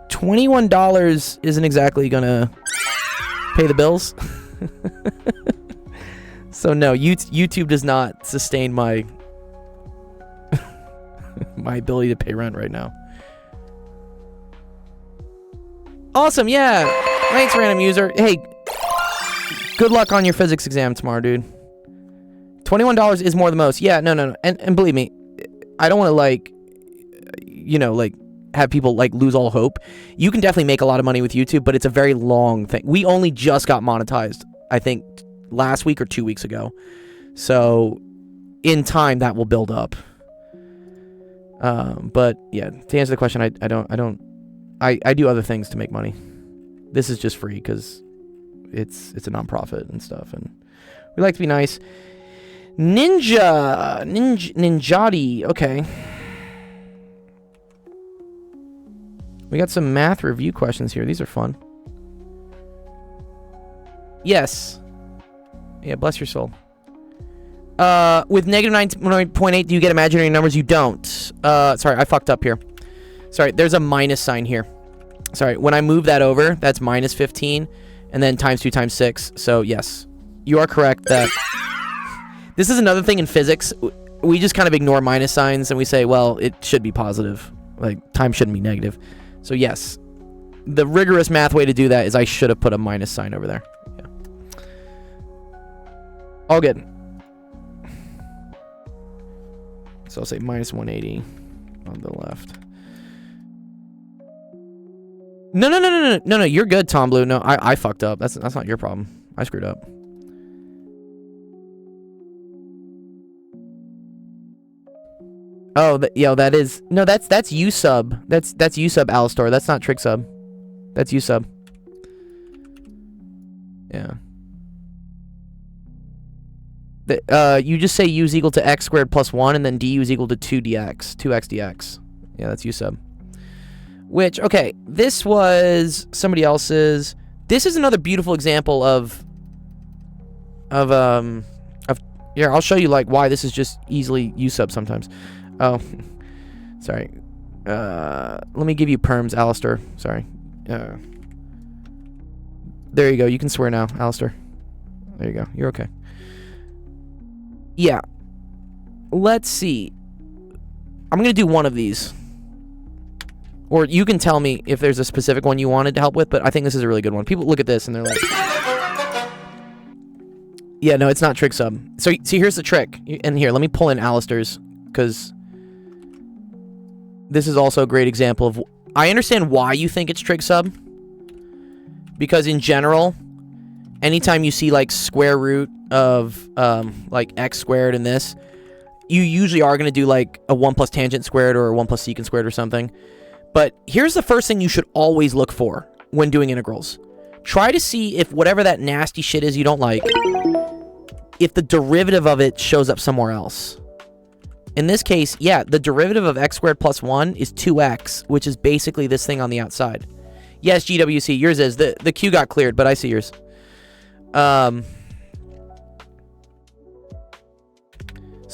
$21 isn't exactly gonna pay the bills. So no, YouTube does not sustain my my ability to pay rent right now. Awesome, yeah. Thanks, random user. Hey, good luck on your physics exam tomorrow, dude. $21 is more than most. Yeah, no. And believe me, I don't want to, like, you know, like, have people, like, lose all hope. You can definitely make a lot of money with YouTube, but it's a very long thing. We only just got monetized, I think, last week or 2 weeks ago. So, in time, that will build up. But, yeah, to answer the question, I do other things to make money. This is just free because it's a nonprofit and stuff, and we like to be nice. Ninjati. Okay. We got some math review questions here. These are fun. Yes. Yeah, bless your soul. With negative 9.8, do you get imaginary numbers? You don't. Sorry, I fucked up here. Sorry, there's a minus sign here. Sorry, when I move that over, that's minus 15, and then times 2 times 6. So, yes, you are correct that... This is another thing in physics. We just kind of ignore minus signs, and we say, well, it should be positive. Like, time shouldn't be negative. So, yes, the rigorous math way to do that is I should have put a minus sign over there. Yeah. All good. So I'll say minus 180 on the left. No, you're good, Tom Blue. No, I fucked up. That's not your problem. I screwed up. Oh, that is... No, that's U sub. That's U sub, Alistor. That's not trick sub. That's U sub. Yeah. You just say U is equal to x squared plus 1, and then du is equal to 2x dx. Yeah, that's U sub. Which, okay, this was somebody else's. This is another beautiful example of here, I'll show you like why this is just easily U sub sometimes. Oh, sorry. Let me give you perms, Alistor. Sorry. There you go. You can swear now, Alistor. There you go. You're okay. Yeah. Let's see. I'm going to do one of these. Or you can tell me if there's a specific one you wanted to help with, but I think this is a really good one. People look at this and they're like... Yeah, no, it's not trick sub. So, see, here's the trick. And here, let me pull in Alistor's, because this is also a great example of... I understand why you think it's trig sub. Because in general, anytime you see, like, square root of, like, x squared in this, you usually are going to do, like, a 1 plus tangent squared or a 1 plus secant squared or something. But here's the first thing you should always look for when doing integrals. Try to see if whatever that nasty shit is you don't like, if the derivative of it shows up somewhere else. In this case, yeah, the derivative of x squared plus 1 is 2x, which is basically this thing on the outside. Yes, GWC, yours is. The queue got cleared, but I see yours. So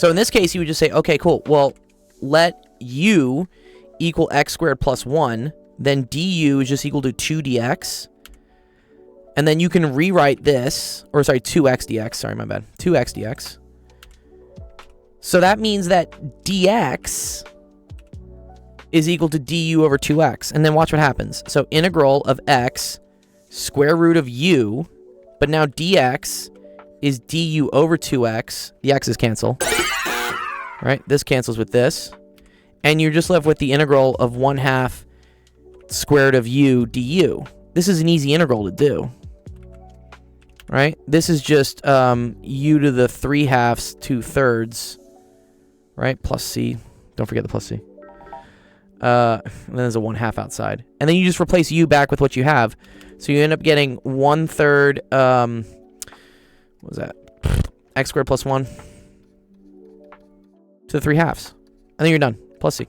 in this case, you would just say, okay, cool. Well, let u equal x squared plus 1, then du is just equal to 2 dx. And then you can rewrite this, or sorry, 2x dx. Sorry, my bad. 2x dx. So that means that dx is equal to du over 2x. And then watch what happens. So integral of x, square root of u, but now dx is du over 2x. The x's cancel. Right? This cancels with this. And you're just left with the integral of 1/2 square root of u du. This is an easy integral to do. Right? This is just u to the 3/2 2/3. Right? Plus c. Don't forget the plus c. And then there's a 1/2 outside. And then you just replace u back with what you have. So you end up getting 1/3, what was that? X squared plus 1 to the 3/2. And then you're done. Plus c.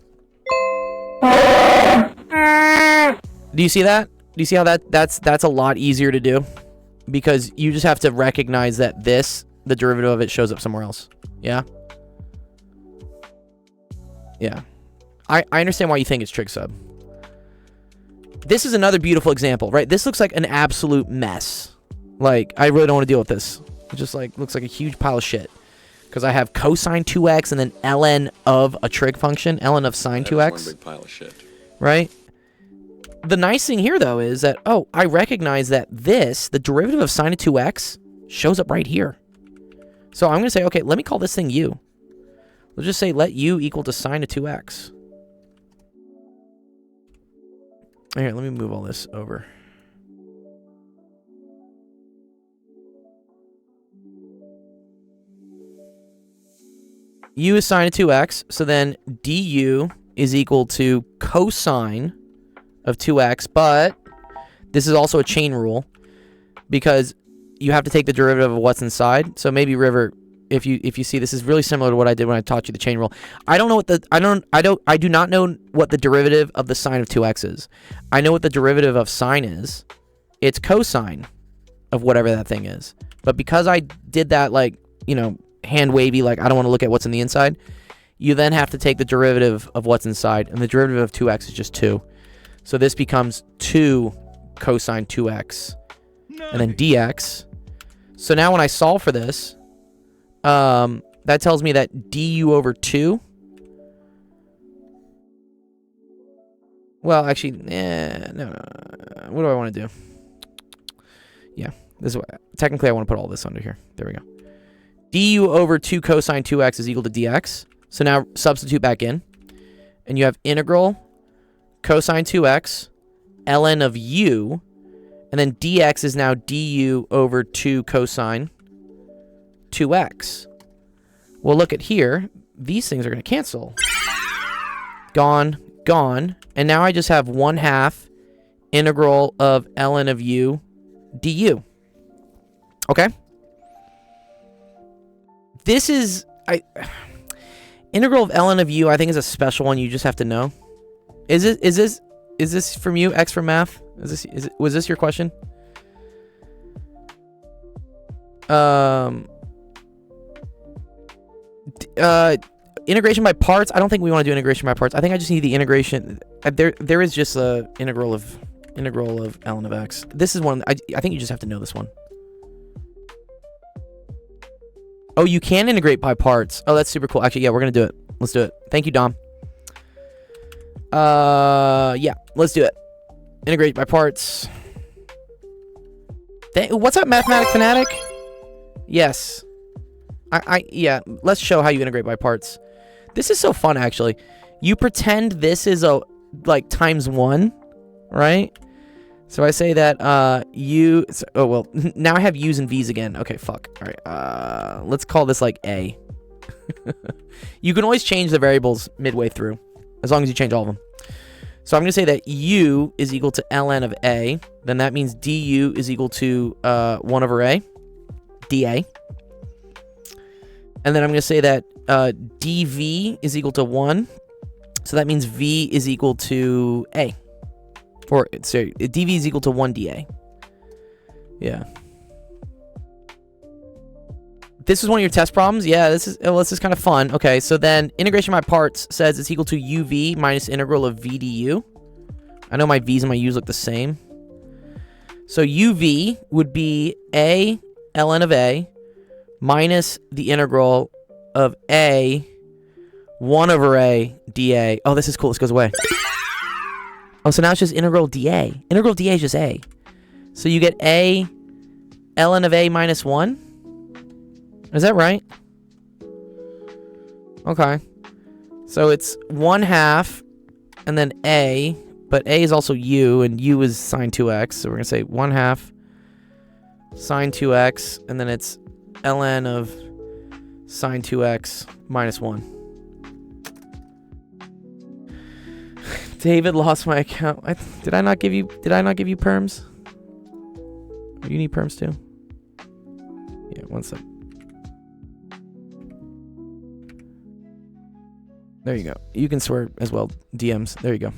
Do you see that? Do you see how that's a lot easier to do? Because you just have to recognize that the derivative of it shows up somewhere else. Yeah? Yeah. I understand why you think it's trig sub. This is another beautiful example, right? This looks like an absolute mess. Like, I really don't want to deal with this. It just like looks like a huge pile of shit. Because I have cosine 2x and then ln of a trig function, ln of sine 2x. One big pile of shit. Right? The nice thing here, though, is that, oh, I recognize that the derivative of sine of 2x, shows up right here. So I'm going to say, okay, let me call this thing u. We'll just say let u equal to sine of 2x. Here, let me move all this over. U is sine of 2x, so then du is equal to cosine of 2x, but this is also a chain rule because you have to take the derivative of what's inside. So maybe River, if you see, this is really similar to what I did when I taught you the chain rule. I don't know what I do not know what the derivative of the sine of 2x is. I know what the derivative of sine is. It's cosine of whatever that thing is. But because I did that, like, you know, hand wavy, like I don't want to look at what's in the inside, you then have to take the derivative of what's inside, and the derivative of 2x is just 2. So this becomes 2 cosine 2x, and then dx. So now when I solve for this, that tells me that du over 2. Well, actually, no. What do I want to do? Yeah, this is what, technically I want to put all this under here. There we go. Du over 2 cosine 2x is equal to dx. So now substitute back in, and you have integral cosine 2x ln of u, and then dx is now du over 2 cosine 2x. Well, look at here. These things are going to cancel. Gone, gone. And now I just have 1/2 integral of ln of u du. Okay? This is... integral of ln of u, I think, is a special one you just have to know. Is this from you, X from math? Was this your question? Integration by parts. I don't think we want to do integration by parts. I think I just need the integration. There is just a integral of ln of x. This is one. I think you just have to know this one. Oh, you can integrate by parts. Oh, that's super cool. Actually, yeah, we're gonna do it. Let's do it. Thank you, Dom. Yeah, let's do it. Integrate by parts. What's up, Mathematic Fanatic? Yes. Yeah, let's show how you integrate by parts. This is so fun, actually. You pretend this is a, like, times 1, right? So I say that, oh, well, now I have u's and v's again. Okay, fuck. All right, let's call this, like, a. You can always change the variables midway through, as long as you change all of them. So I'm going to say that u is equal to ln of a. Then that means du is equal to 1 over a, dA. And then I'm going to say that dv is equal to 1. So that means v is equal to a. Or, sorry, dv is equal to 1 dA. Yeah. This is one of your test problems? Yeah, this is kind of fun. Okay, so then integration by parts says it's equal to uv minus integral of v du. I know my v's and my u's look the same. So uv would be a ln of a minus the integral of a 1 over a dA. Oh, this is cool. This goes away. Oh, so now it's just integral dA. Integral dA is just a. So you get a ln of a minus 1. Is that right? Okay. So it's 1/2 and then a, but a is also u, and u is sine 2x. So we're going to say 1/2 sine 2x, and then it's ln of sine 2x minus 1. David lost my account. Did I not give you perms? You need perms too? Yeah, one sec. There you go. You can swear as well. DMs. There you go.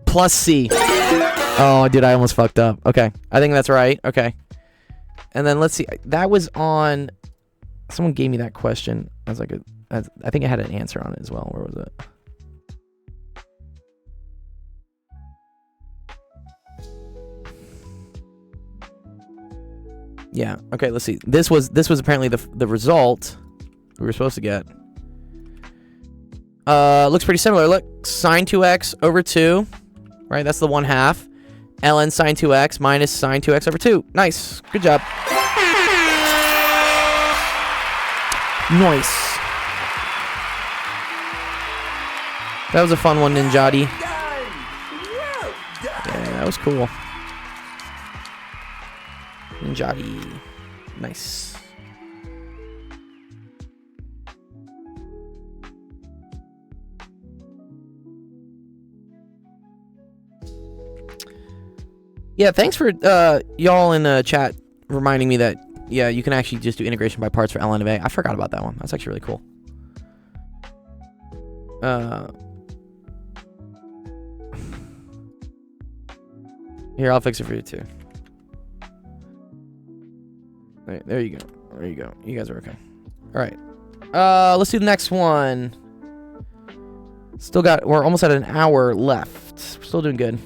Plus C. Oh, dude, I almost fucked up. Okay. I think that's right. Okay. And then let's see. That was on... Someone gave me that question. I was like, I think I had an answer on it as well. Where was it? Yeah. Okay, let's see. This was apparently the result we were supposed to get. Looks pretty similar. Look, sine 2x over 2, right? That's the 1/2. ln sine 2x minus sine 2x over 2. Nice. Good job. Nice. That was a fun one, Ninjati. Yeah, that was cool. Ninjati. Nice. Yeah, thanks for y'all in the chat reminding me that Yeah, you can actually just do integration by parts for ln of a. I forgot about that one. That's actually really cool. Here, I'll fix it for you too. There you go. There you go. You guys are okay. All right. Let's do the next one. We're almost at an hour left. Still doing good.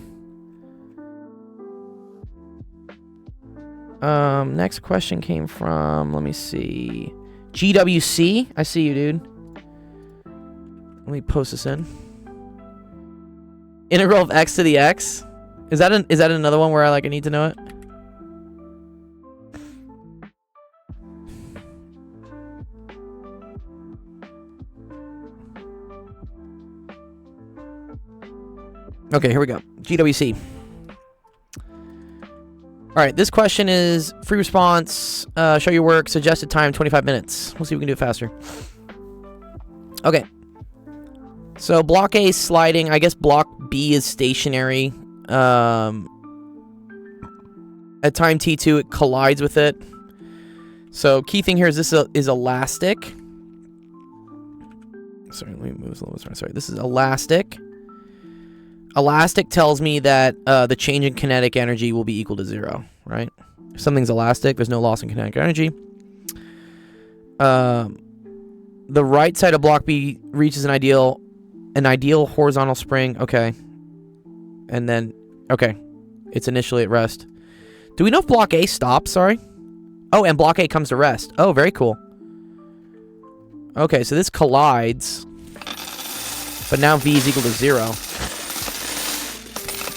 Next question came from, let me see, GWC. I see you, dude. Let me post this in. Integral of x to the x. Is that another one where I need to know it? Okay, here we go. GWC. All right, this question is free response. Show your work. Suggested time 25 minutes. We'll see if we can do it faster. Okay. So block A is sliding. I guess block B is stationary. At time t2, it collides with it. So key thing here is this is elastic. Sorry, let me move this a little bit. Sorry, this is elastic. Elastic tells me that the change in kinetic energy will be equal to 0, right? If something's elastic, there's no loss in kinetic energy. The right side of block B reaches an ideal horizontal spring. Okay. And then, okay. It's initially at rest. Do we know if block A stops? Sorry. Oh, and block A comes to rest. Oh, very cool. Okay, so this collides. But now V is equal to 0.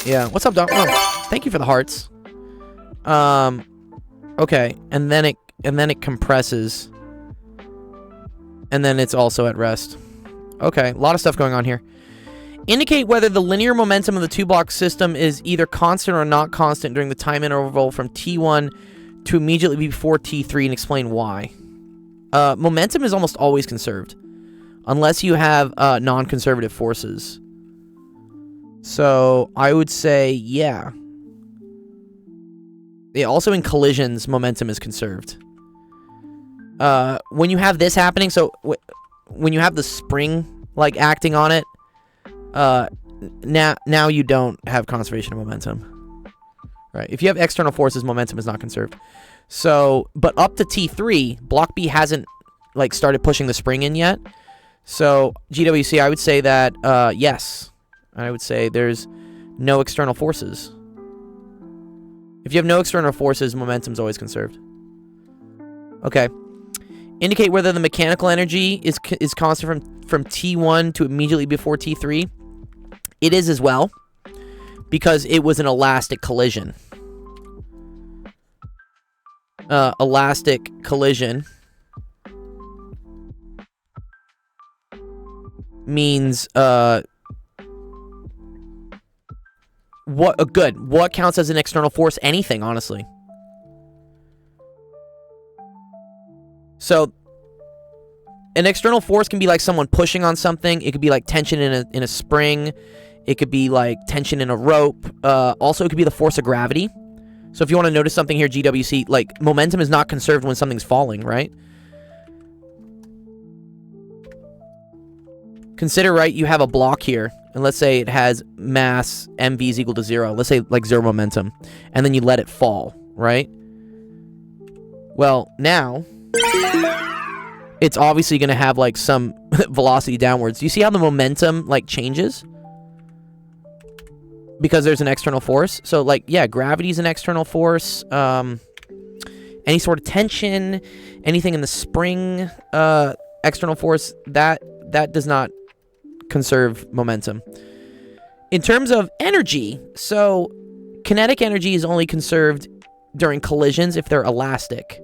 Yeah, what's up, Doc? Oh, thank you for the hearts. Okay, and then it compresses, and then it's also at rest. Okay, a lot of stuff going on here. Indicate whether the linear momentum of the two-block system is either constant or not constant during the time interval from T1 to immediately before T3, and explain why. Momentum is almost always conserved, unless you have non-conservative forces. So I would say, yeah. Yeah, also in collisions, momentum is conserved. When you have this happening, so when you have the spring acting on it, now you don't have conservation of momentum. Right? If you have external forces, momentum is not conserved. So, but up to T3, block B hasn't started pushing the spring in yet. So GWC, I would say that yes. I would say there's no external forces. If you have no external forces, momentum's always conserved. Okay. Indicate whether the mechanical energy is constant from T1 to immediately before T3. It is as well, because it was an elastic collision. Elastic collision means what counts as an external force? Anything, honestly. So an external force can be like someone pushing on something. It could be like tension in a spring. It could be like tension in a rope. Also, it could be the force of gravity. So if you want to notice something here, GWC, momentum is not conserved when something's falling, right? Consider, right, you have a block here, and let's say it has mass mv is equal to 0. Let's say 0 momentum, and then you let it fall, right? Well, now it's obviously going to have some velocity downwards. Do you see how the momentum changes? Because there's an external force. So yeah, gravity is an external force. Any sort of tension, anything in the spring, external force, that does not conserve momentum. In terms of energy, so kinetic energy is only conserved during collisions if they're elastic.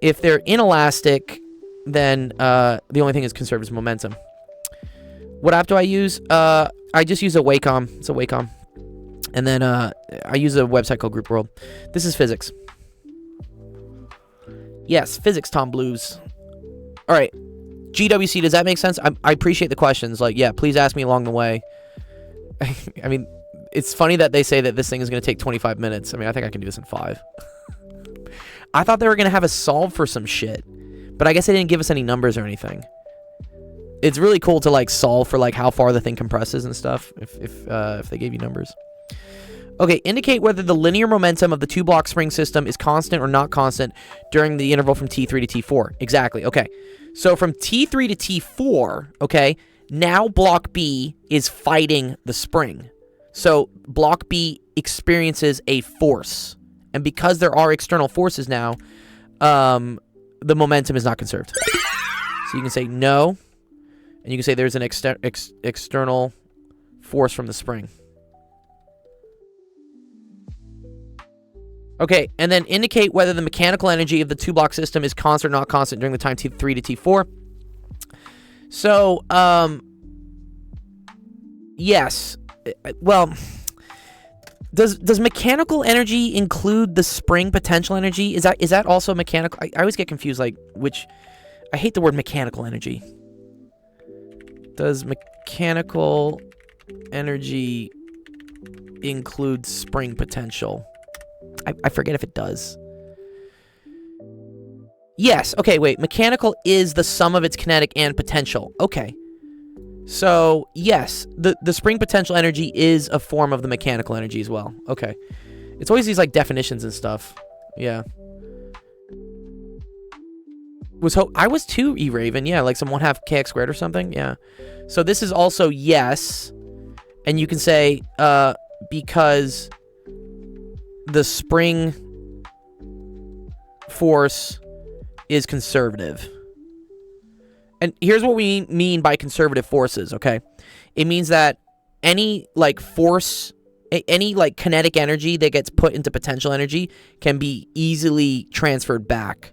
If they're inelastic, then the only thing is conserved is momentum. What app do I use? I just use a Wacom. It's a Wacom. And then I use a website called Group World. This is physics. Yes, physics, Tom Blues. All right. GWC, does that make sense? I appreciate the questions. Yeah, please ask me along the way. I mean, it's funny that they say that this thing is going to take 25 minutes. I mean, I think I can do this in 5. I thought they were gonna have us solve for some shit, but I guess they didn't give us any numbers or anything. It's really cool to like solve for like how far the thing compresses and stuff if they gave you numbers. Okay, indicate whether the linear momentum of the two-block spring system is constant or not constant during the interval from T3 to T4. Exactly. Okay, so from T3 to T4, okay, now block B is fighting the spring. So block B experiences a force, and because there are external forces now, the momentum is not conserved. So you can say no, and you can say there's an external force from the spring. Okay, and then indicate whether the mechanical energy of the two-block system is constant or not constant during the time T3 to T4. So, yes. Well, does mechanical energy include the spring potential energy? Is that also mechanical? I always get confused, like, which... I hate the word mechanical energy. Does mechanical energy include spring potential? I forget if it does. Yes. Okay, wait. Mechanical is the sum of its kinetic and potential. Okay. So, yes. The spring potential energy is a form of the mechanical energy as well. Okay. It's always these, like, definitions and stuff. Yeah. I was too, E-Raven. Yeah, like some 1/2 kx squared or something. Yeah. So this is also yes. And you can say, because... the spring force is conservative. And here's what we mean by conservative forces, okay? It means that any, like, force, any, like, kinetic energy that gets put into potential energy can be easily transferred back.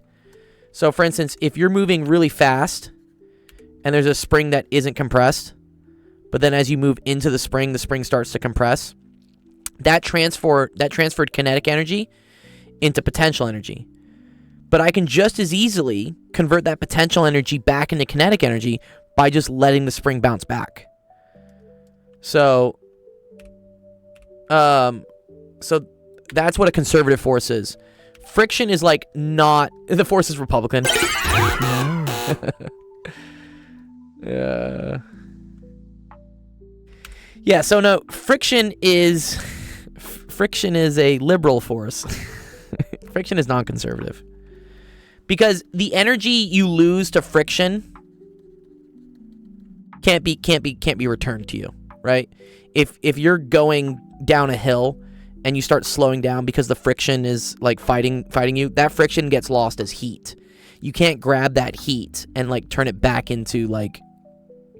So, for instance, if you're moving really fast and there's a spring that isn't compressed, but then as you move into the spring starts to compress, that transferred kinetic energy into potential energy. But I can just as easily convert that potential energy back into kinetic energy by just letting the spring bounce back. So that's what a conservative force is. Friction is like not... The force is Republican. Yeah. Yeah, so no, friction is a liberal force. Friction is non-conservative. Because the energy you lose to friction can't be returned to you, right? If you're going down a hill and you start slowing down because the friction is like fighting you, that friction gets lost as heat. You can't grab that heat and like turn it back into like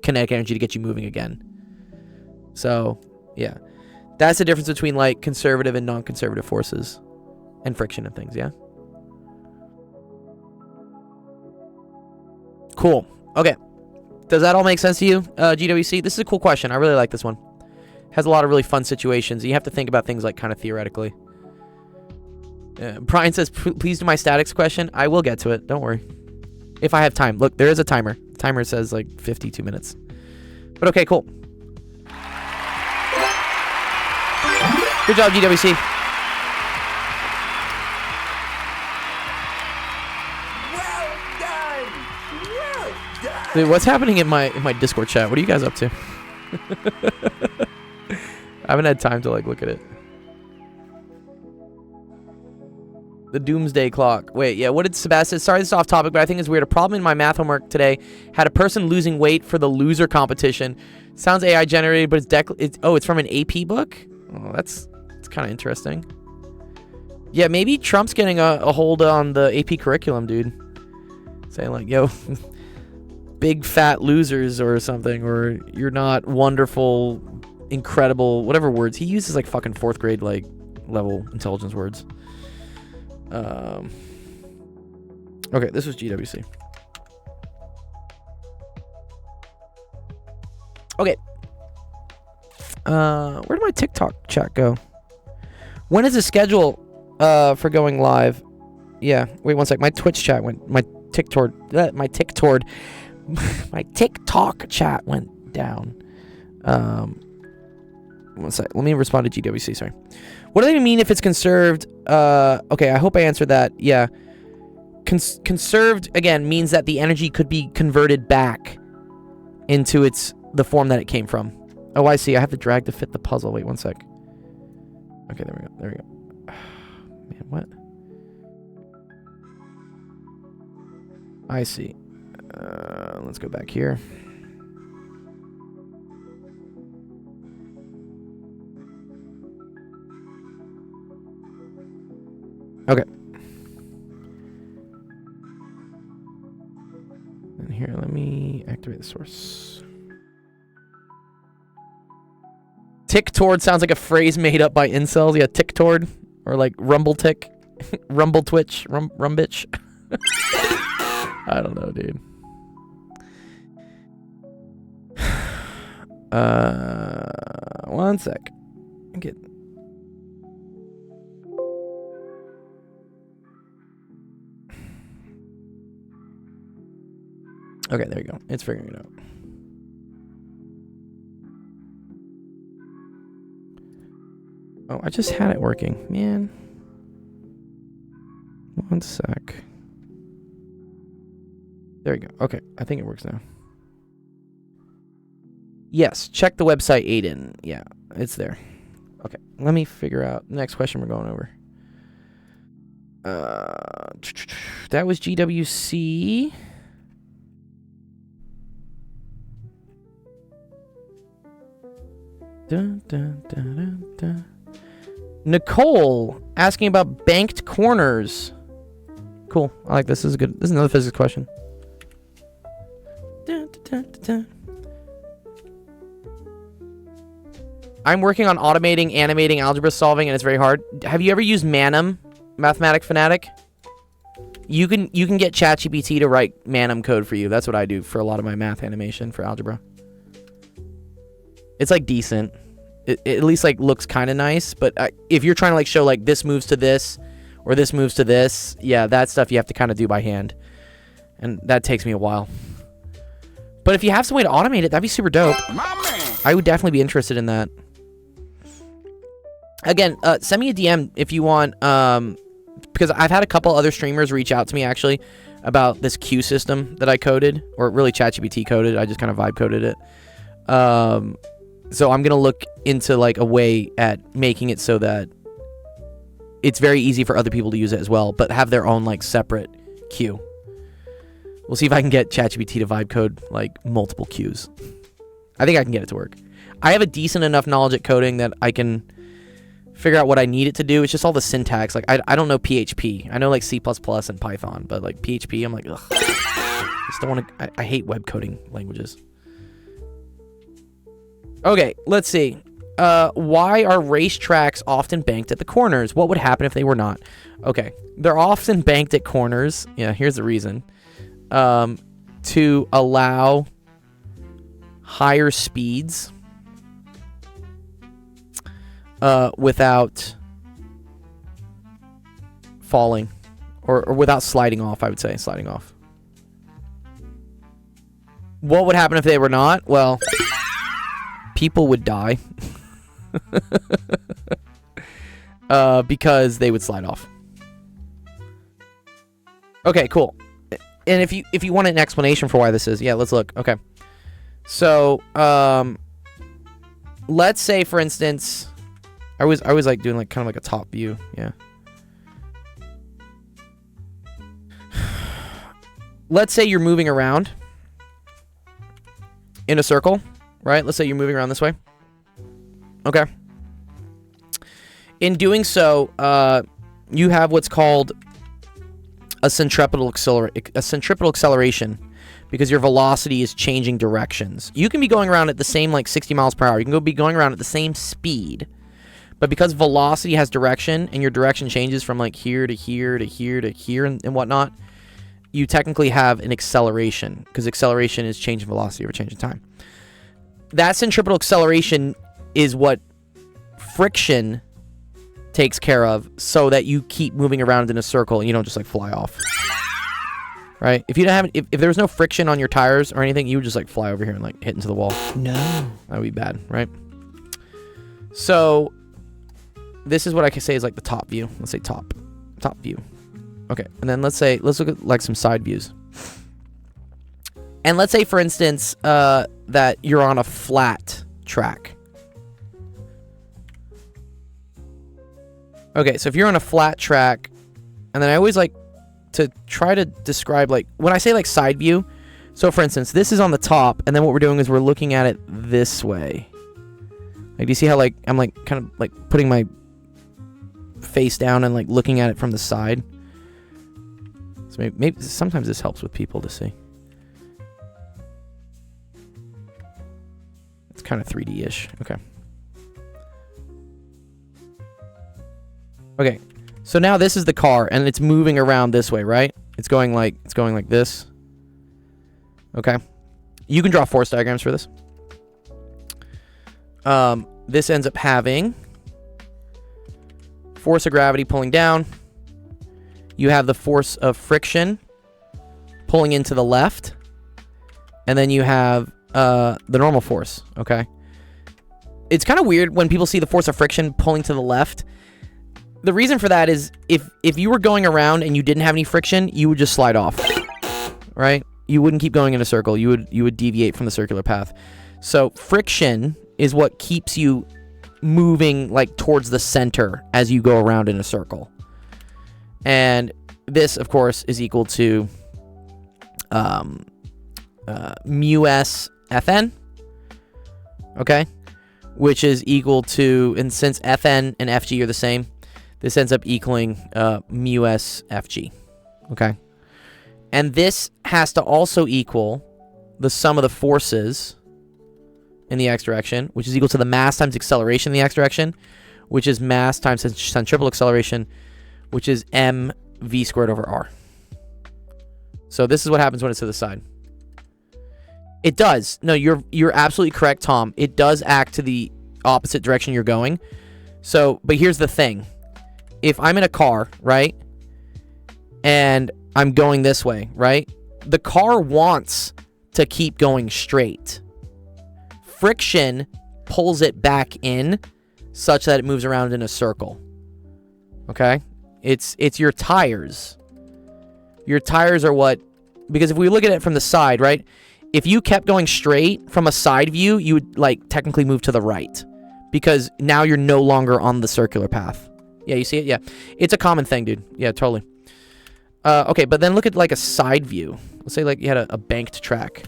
kinetic energy to get you moving again. So, yeah. That's the difference between, like, conservative and non-conservative forces. And friction and things, yeah? Cool. Okay. Does that all make sense to you, GWC? This is a cool question. I really like this one. Has a lot of really fun situations. You have to think about things, like, kind of theoretically. Brian says, please do my statics question. I will get to it. Don't worry. If I have time. Look, there is a timer. The timer says, like, 52 minutes. But okay, cool. Good job, GWC. Well done. Well done. Dude, what's happening in my Discord chat? What are you guys up to? I haven't had time to like look at it. The doomsday clock. Wait, yeah, what did Sebastian... Sorry, this is off topic, but I think it's weird. A problem in my math homework today had a person losing weight for the loser competition. Sounds AI generated, but it's from an AP book? Oh, that's kind of interesting. Yeah, maybe Trump's getting a hold on the AP curriculum, dude. Saying like, yo, big fat losers or something, or you're not wonderful, incredible, whatever words. He uses like fucking 4th grade like level intelligence words. Okay, this was GWC. Okay. Where did my TikTok chat go? When is the schedule for going live? Yeah, wait one sec. My Twitch chat went. My TikTok chat went down. One sec. Let me respond to GWC. Sorry. What do they mean if it's conserved? Okay, I hope I answered that. Yeah. conserved, again, means that the energy could be converted back into the form that it came from. Oh, I see. I have to drag to fit the puzzle. Wait, one sec. Okay, there we go. There we go. Man, what? I see. Let's go back here. Okay. And here, let me activate the source. Tick toward sounds like a phrase made up by incels. Yeah, tick toward. Or like rumble tick. Rumble twitch. Rumbitch. I don't know, dude. One sec. Okay, there you go. It's figuring it out. Oh, I just had it working. Man. One sec. There you go. Okay, I think it works now. Yes, check the website, Aiden. Yeah, it's there. Okay, let me figure out the next question we're going over. That was GWC. Dun, dun, dun, dun, dun. Nicole asking about banked corners. Cool. I like this. This is good. This is another physics question. Dun, dun, dun, dun. I'm working on automating animating algebra solving, and it's very hard. Have you ever used Manum, Mathematic Fanatic? You can get ChatGPT to write Manum code for you. That's what I do for a lot of my math animation for algebra. It's like decent. It at least like looks kind of nice. But if you're trying to like show like this moves to this or this moves to this, yeah, that stuff you have to kind of do by hand, and that takes me a while. But if you have some way to automate it, that'd be super dope. I would definitely be interested in that. Again, send me a DM if you want, because I've had a couple other streamers reach out to me actually about this queue system that I coded, or really ChatGPT coded. I just kind of vibe coded it. So I'm gonna look into like a way at making it so that it's very easy for other people to use it as well, but have their own like separate queue. We'll see if I can get ChatGPT to vibe code like multiple queues. I think I can get it to work. I have a decent enough knowledge at coding that I can figure out what I need it to do. It's just all the syntax. Like I don't know PHP. I know like C++ and Python, but like PHP, I'm like, ugh. I just don't want to. I hate web coding languages. Okay, let's see. Why are racetracks often banked at the corners? What would happen if they were not? Okay, they're often banked at corners. Yeah, here's the reason. To allow higher speeds without falling or without sliding off, I would say. Sliding off. What would happen if they were not? Well, people would die because they would slide off. Okay, cool. And if you want an explanation for why this is, yeah, let's look. Okay. So, let's say for instance, I was like doing like kind of like a top view, yeah. Let's say you're moving around in a circle, right? Let's say you're moving around this way. Okay. In doing so, you have what's called a centripetal acceleration, because your velocity is changing directions. You can be going around at the same like 60 miles per hour. You can be going around at the same speed, but because velocity has direction and your direction changes from like here to here to here to here and whatnot, you technically have an acceleration, because acceleration is change in velocity over change in time. That centripetal acceleration is what friction takes care of, so that you keep moving around in a circle and you don't just like fly off. Right? If you don't have, if there was no friction on your tires or anything, you would just like fly over here and like hit into the wall. No. That would be bad, right? So this is what I can say is like the top view. Let's say top view. Okay, and then let's look at like some side views. And let's say, for instance, that you're on a flat track. Okay, so if you're on a flat track, and then I always like to try to describe, like, when I say like side view, so for instance, this is on the top, and then what we're doing is we're looking at it this way. Like, do you see how, like, I'm like kind of like putting my face down and like looking at it from the side? So maybe sometimes this helps with people to see. It's kind of 3D-ish. Okay. Okay. So now this is the car, and it's moving around this way, right? It's going like this. Okay. You can draw force diagrams for this. This ends up having force of gravity pulling down. You have the force of friction pulling into the left. And then you have the normal force, okay? It's kind of weird when people see the force of friction pulling to the left. The reason for that is if you were going around and you didn't have any friction, you would just slide off, right? You wouldn't keep going in a circle. You would deviate from the circular path. So friction is what keeps you moving like towards the center as you go around in a circle. And this, of course, is equal to mu s Fn, okay? Which is equal to, and since Fn and Fg are the same, this ends up equaling mu s Fg, okay? And this has to also equal the sum of the forces in the x direction, which is equal to the mass times acceleration in the x direction, which is mass times centripetal acceleration, which is mv squared over r. So this is what happens when it's to the side. It does. No, you're absolutely correct, Tom. It does act to the opposite direction you're going. So, but here's the thing. If I'm in a car, right, and I'm going this way, right, the car wants to keep going straight. Friction pulls it back in such that it moves around in a circle. Okay? It's your tires. Your tires are what, because if we look at it from the side, right, if you kept going straight from a side view, you would like technically move to the right because now you're no longer on the circular path. Yeah, you see it? Yeah. It's a common thing, dude. Yeah, totally. Okay, but then look at like a side view. Let's say like you had a banked track.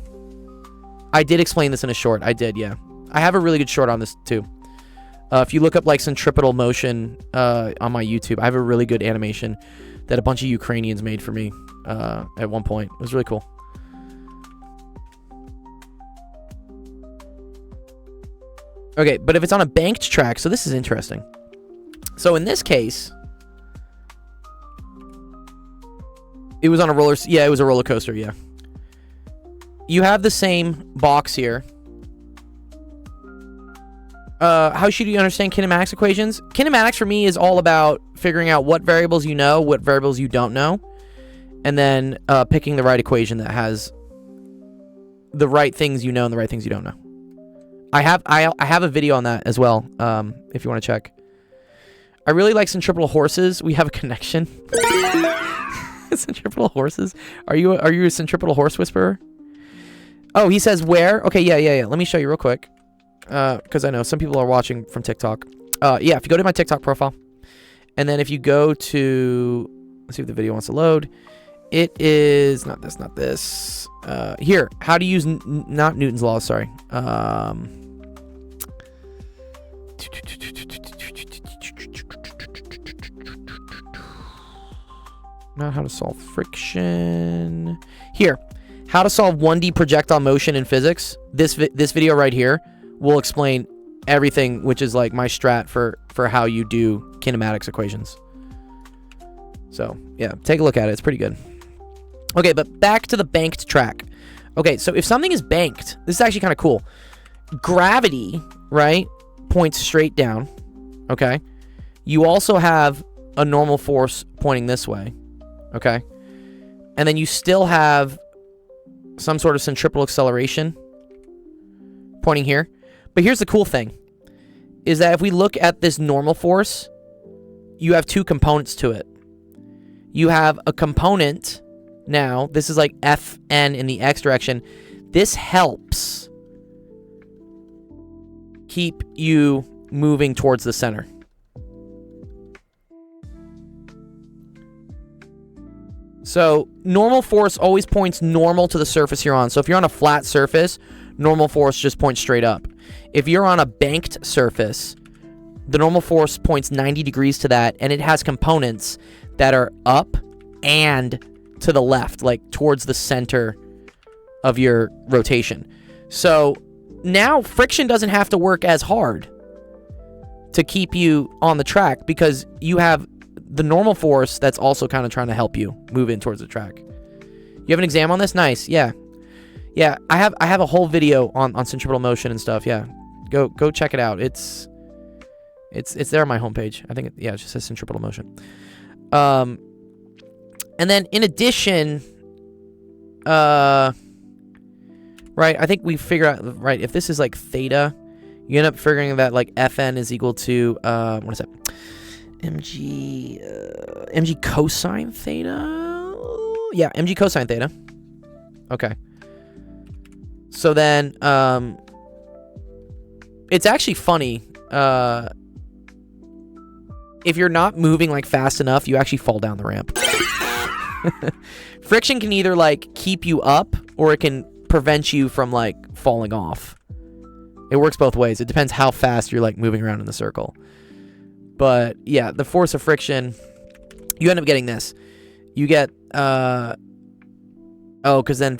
I did explain this in a short. I did, yeah. I have a really good short on this too. If you look up like centripetal motion on my YouTube, I have a really good animation that a bunch of Ukrainians made for me at one point. It was really cool. Okay, but if it's on a banked track, so this is interesting. So in this case, it was on a roller. Yeah, it was a roller coaster. Yeah. You have the same box here. How should you understand kinematics equations? Kinematics for me is all about figuring out what variables you know, what variables you don't know, and then picking the right equation that has the right things you know and the right things you don't know. I have a video on that as well, if you want to check. I really like centripetal horses. We have a connection. Centripetal horses? Are you a centripetal horse whisperer? Oh, he says where? Okay, yeah. Let me show you real quick. Because I know some people are watching from TikTok. Yeah, if you go to my TikTok profile, and then if you go to, let's see if the video wants to load. It is not this. Here, how to use not Newton's law. Sorry. Not how to solve friction. Here, how to solve 1D projectile motion in physics. This video right here will explain everything, which is like my strat for how you do kinematics equations. So yeah, take a look at it. It's pretty good. Okay, but back to the banked track. Okay, so if something is banked, this is actually kind of cool. Gravity, right, points straight down. Okay. You also have a normal force pointing this way. Okay. And then you still have some sort of centripetal acceleration pointing here. But here's the cool thing, is that if we look at this normal force, you have two components to it. you have a component now. This is like Fn in the x direction. This helps keep you moving towards the center. So normal force always points normal to the surface you're on. So if you're on a flat surface, normal force just points straight up. If you're on a banked surface, the normal force points 90 degrees to that, and it has components that are up and to the left, like towards the center of your rotation. So now friction doesn't have to work as hard to keep you on the track because you have the normal force that's also kind of trying to help you move in towards the track. You have an exam on this? Nice. Yeah. I have a whole video on centripetal motion and stuff. Yeah. Go check it out. It's there on my homepage. I think it just says centripetal motion. And then in addition, right, I think we figure out, right, if this is like theta, you end up figuring that like Fn is equal to what is that? mg cosine theta. Yeah, mg cosine theta. Okay. So then it's actually funny. If you're not moving like fast enough, you actually fall down the ramp. Friction can either like keep you up or it can prevent you from like falling off. It works both ways. It depends how fast you're like moving around in the circle. But yeah, the force of friction, you end up getting this. You get because then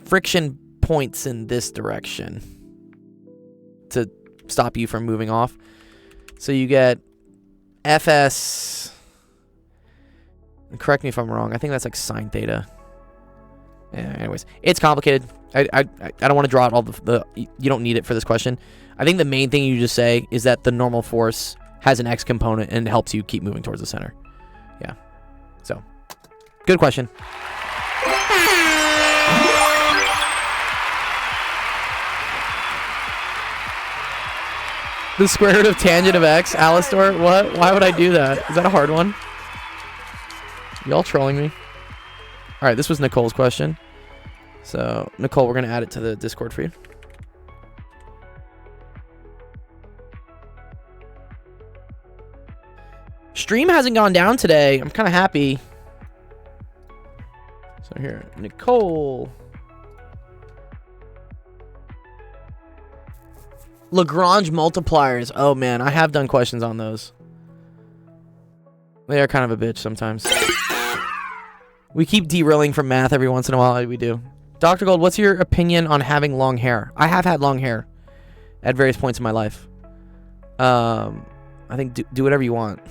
friction points in this direction to stop you from moving off. So you get Fs, correct me if I'm wrong, I think that's like sine theta. Yeah, anyways, it's complicated. I don't want to draw out all the you don't need it for this question. I think the main thing you just say is that the normal force has an x component and it helps you keep moving towards the center. Yeah. So, good question. The square root of tangent of x, Alistor? What? Why would I do that? Is that a hard one? Y'all trolling me? Alright, this was Nicole's question. So, Nicole, we're going to add it to the Discord for you. Stream hasn't gone down today. I'm kind of happy. So here, Nicole. Lagrange multipliers. Oh man, I have done questions on those. They are kind of a bitch sometimes. We keep derailing from math every once in a while. We do. Dr. Gold, what's your opinion on having long hair? I have had long hair at various points in my life. I think do whatever you want.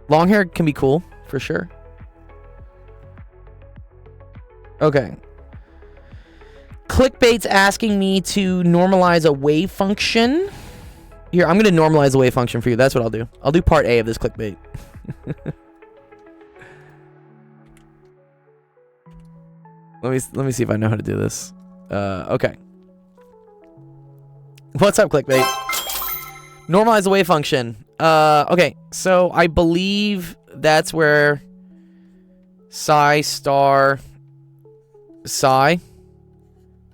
Long hair can be cool, for sure. Okay. Clickbait's asking me to normalize a wave function. Here, I'm going to normalize the wave function for you. That's what I'll do. I'll do part A of this clickbait. Let me see if I know how to do this. Okay. What's up, clickbait? Normalize the wave function. Okay, so I believe that's where psi star psi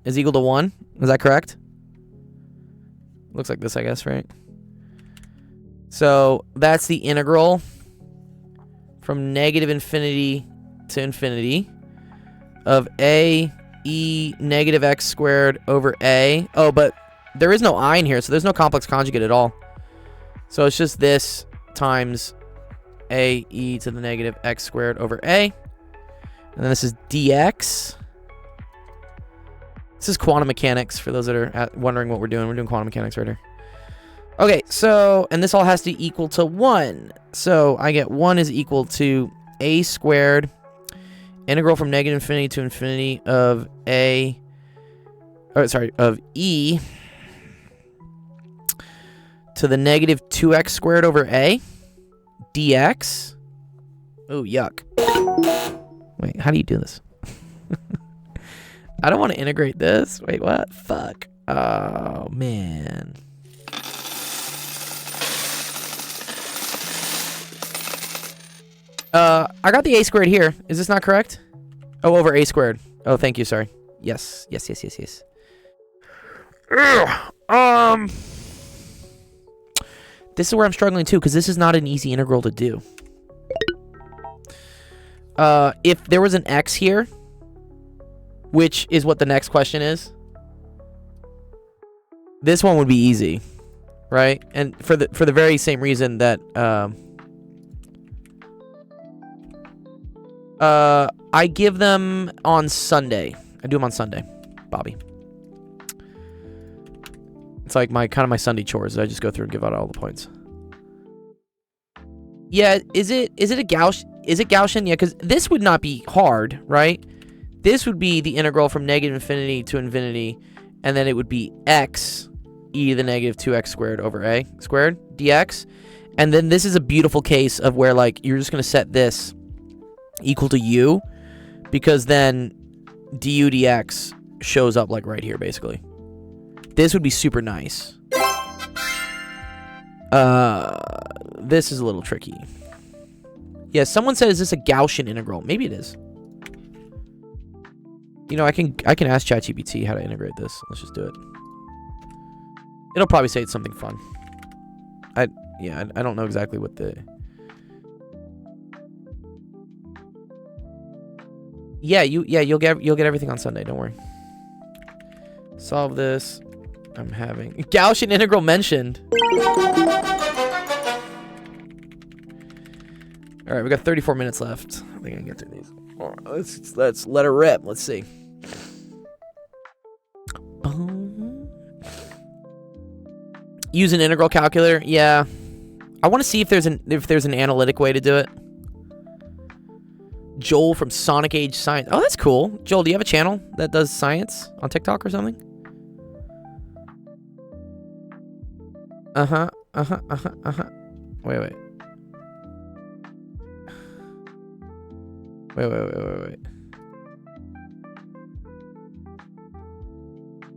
is equal to 1. Is that correct? Looks like this, I guess, right? So that's the integral from negative infinity to infinity of a e negative x squared over a. Oh, but there is no I in here, so there's no complex conjugate at all. So it's just this times a e to the negative x squared over a. And then this is dx. This is quantum mechanics for those that are wondering what we're doing. We're doing quantum mechanics right here. Okay, so, and this all has to equal to 1. So I get 1 is equal to a squared integral from negative infinity to infinity of a, of e to the negative 2x squared over a dx. Oh, yuck. Wait, how do you do this? I don't want to integrate this. Wait, what? Fuck. Oh, man. I got the a squared here. Is this not correct? Oh, over a squared. Oh, thank you. Sorry. Yes. Ugh, this is where I'm struggling too, because this is not an easy integral to do. If there was an x here, which is what the next question is, this one would be easy, right? And for the very same reason that I give them on Sunday. I do them on Sunday, Bobby. It's like my Sunday chores. I just go through and give out all the points. Yeah, is it a Gaussian? Is it Gaussian? Yeah, because this would not be hard, right? This would be the integral from negative infinity to infinity, and then it would be x e to the negative 2x squared over a squared dx. And then this is a beautiful case of where, like, you're just going to set this equal to u, because then du dx shows up, like, right here, basically. This would be super nice. This is a little tricky. Yeah, someone said, is this a Gaussian integral? Maybe it is. You know, I can ask ChatGPT how to integrate this. Let's just do it. It'll probably say it's something fun. I don't know exactly what the... You'll get everything on Sunday, don't worry. Solve this. I'm having Gaussian integral mentioned. All right, we got 34 minutes left. I think I can get through these. All right, let's let her rip. Let's see. Use an integral calculator. Yeah, I want to see if there's an analytic way to do it. Joel from Sonic Age Science. Oh, that's cool. Joel, do you have a channel that does science on TikTok or something? Wait.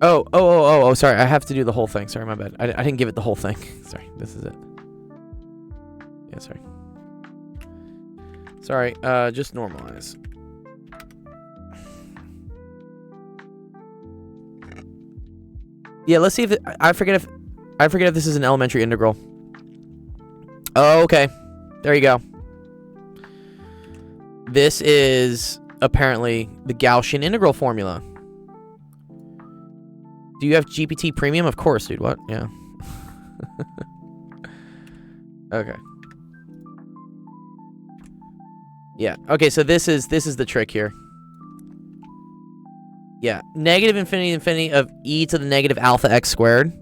Oh, sorry. I have to do the whole thing. Sorry, my bad. I didn't give it the whole thing. Sorry, this is it. Yeah, sorry. Sorry, just normalize. Yeah, let's see if I forget if this is an elementary integral. Oh, okay. There you go. This is apparently the Gaussian integral formula. Do you have GPT Premium? Of course, dude. What? Yeah. Okay. Yeah. Okay, so this is the trick here. Yeah. Negative infinity of e to the negative alpha x squared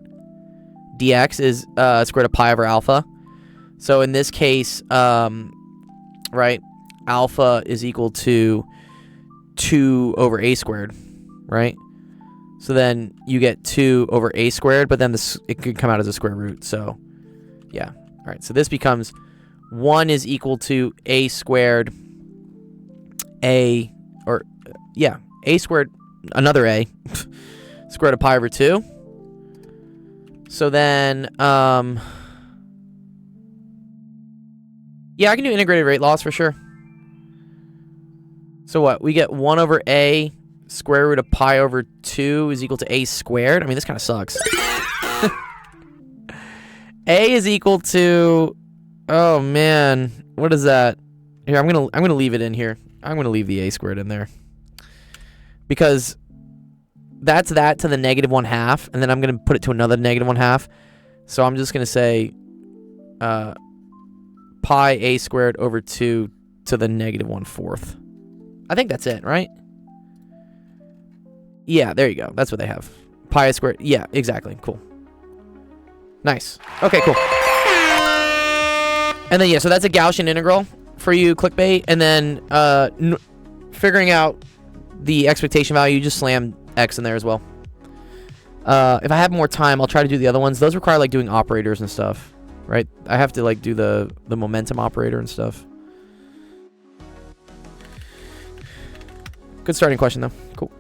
dx is square root of pi over alpha. So in this case, right, alpha is equal to 2 over a squared, right? So then you get 2 over a squared, but then it could come out as a square root. So, yeah. All right, so this becomes 1 is equal to a squared, a squared, another a, square root of pi over 2. So then, yeah, I can do integrated rate loss for sure. So what? We get 1 over a square root of pi over 2 is equal to a squared. I mean, this kind of sucks. A is equal to, oh man, what is that? Here, I'm gonna leave it in here. I'm gonna leave the a squared in there because that's that to the negative 1/2, and then I'm gonna put it to another negative 1/2. So I'm just gonna say pi a squared over 2 to the negative 1/4. I think that's it, right? Yeah, there you go. That's what they have. Pi a squared. Yeah, exactly. Cool. Nice. Okay, cool. And then, yeah, so that's a Gaussian integral for you, clickbait. And then figuring out the expectation value, you just slam x in there as well. If I have more time, I'll try to do the other ones. Those require, like, doing operators and stuff, right? I have to, like, do the momentum operator and stuff. Good starting question, though. Cool.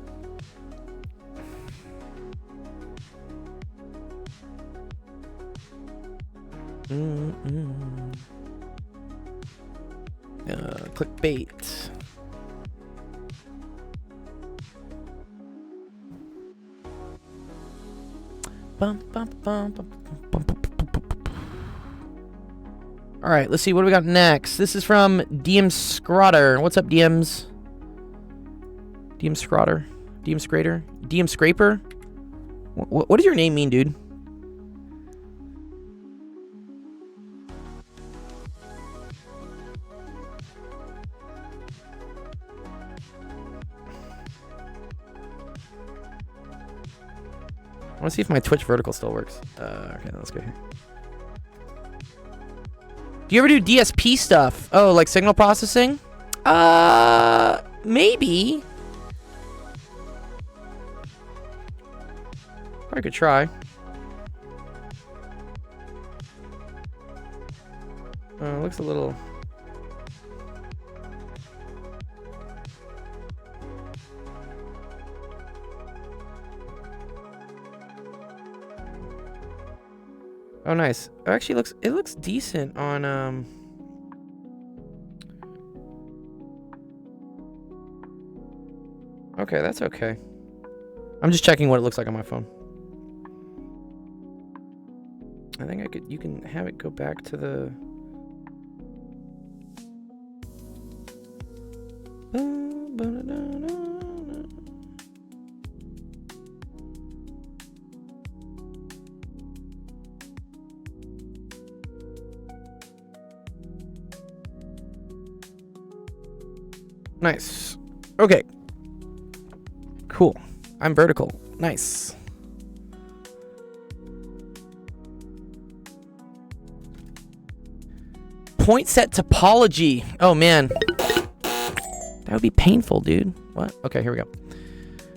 Clickbait. Bum, bum, bum, bum, bum, bum, bum, bum, bum. All right, let's see what do we got next. This is from DM Scrotter. What's up, DMs? DM Scrotter, DM Scrater, DM Scraper. What does your name mean, dude? I want to see if my Twitch vertical still works. Okay, let's go here. Do you ever do DSP stuff? Oh, like signal processing? Maybe. I could try. Looks a little... Oh, nice. Oh, actually, it looks decent on Okay, that's okay. I'm just checking what it looks like on my phone. I think you can have it go back to the... Nice. Okay. Cool. I'm vertical. Nice. Point set topology. Oh, man. That would be painful, dude. What? Okay, here we go.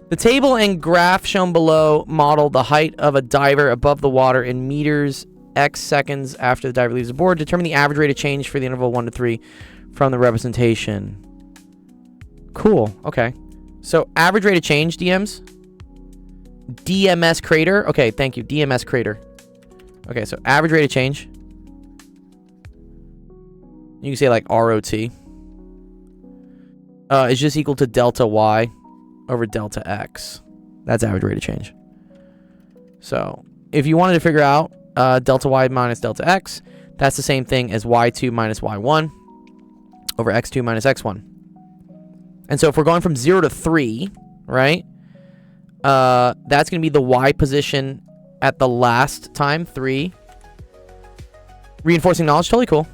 The table and graph shown below model the height of a diver above the water in meters x seconds after the diver leaves the board. Determine the average rate of change for the interval 1 to 3 from the representation. Cool. Okay. So average rate of change, DMs. DMS crater. Okay, thank you. DMS crater. Okay, so average rate of change. You can say like ROT. Is just equal to delta Y over delta X. That's average rate of change. So if you wanted to figure out delta Y minus delta X, that's the same thing as Y2 minus Y1 over X2 minus X1. And so if we're going from 0 to 3, right, that's going to be the Y position at the last time, 3. Reinforcing knowledge, totally cool.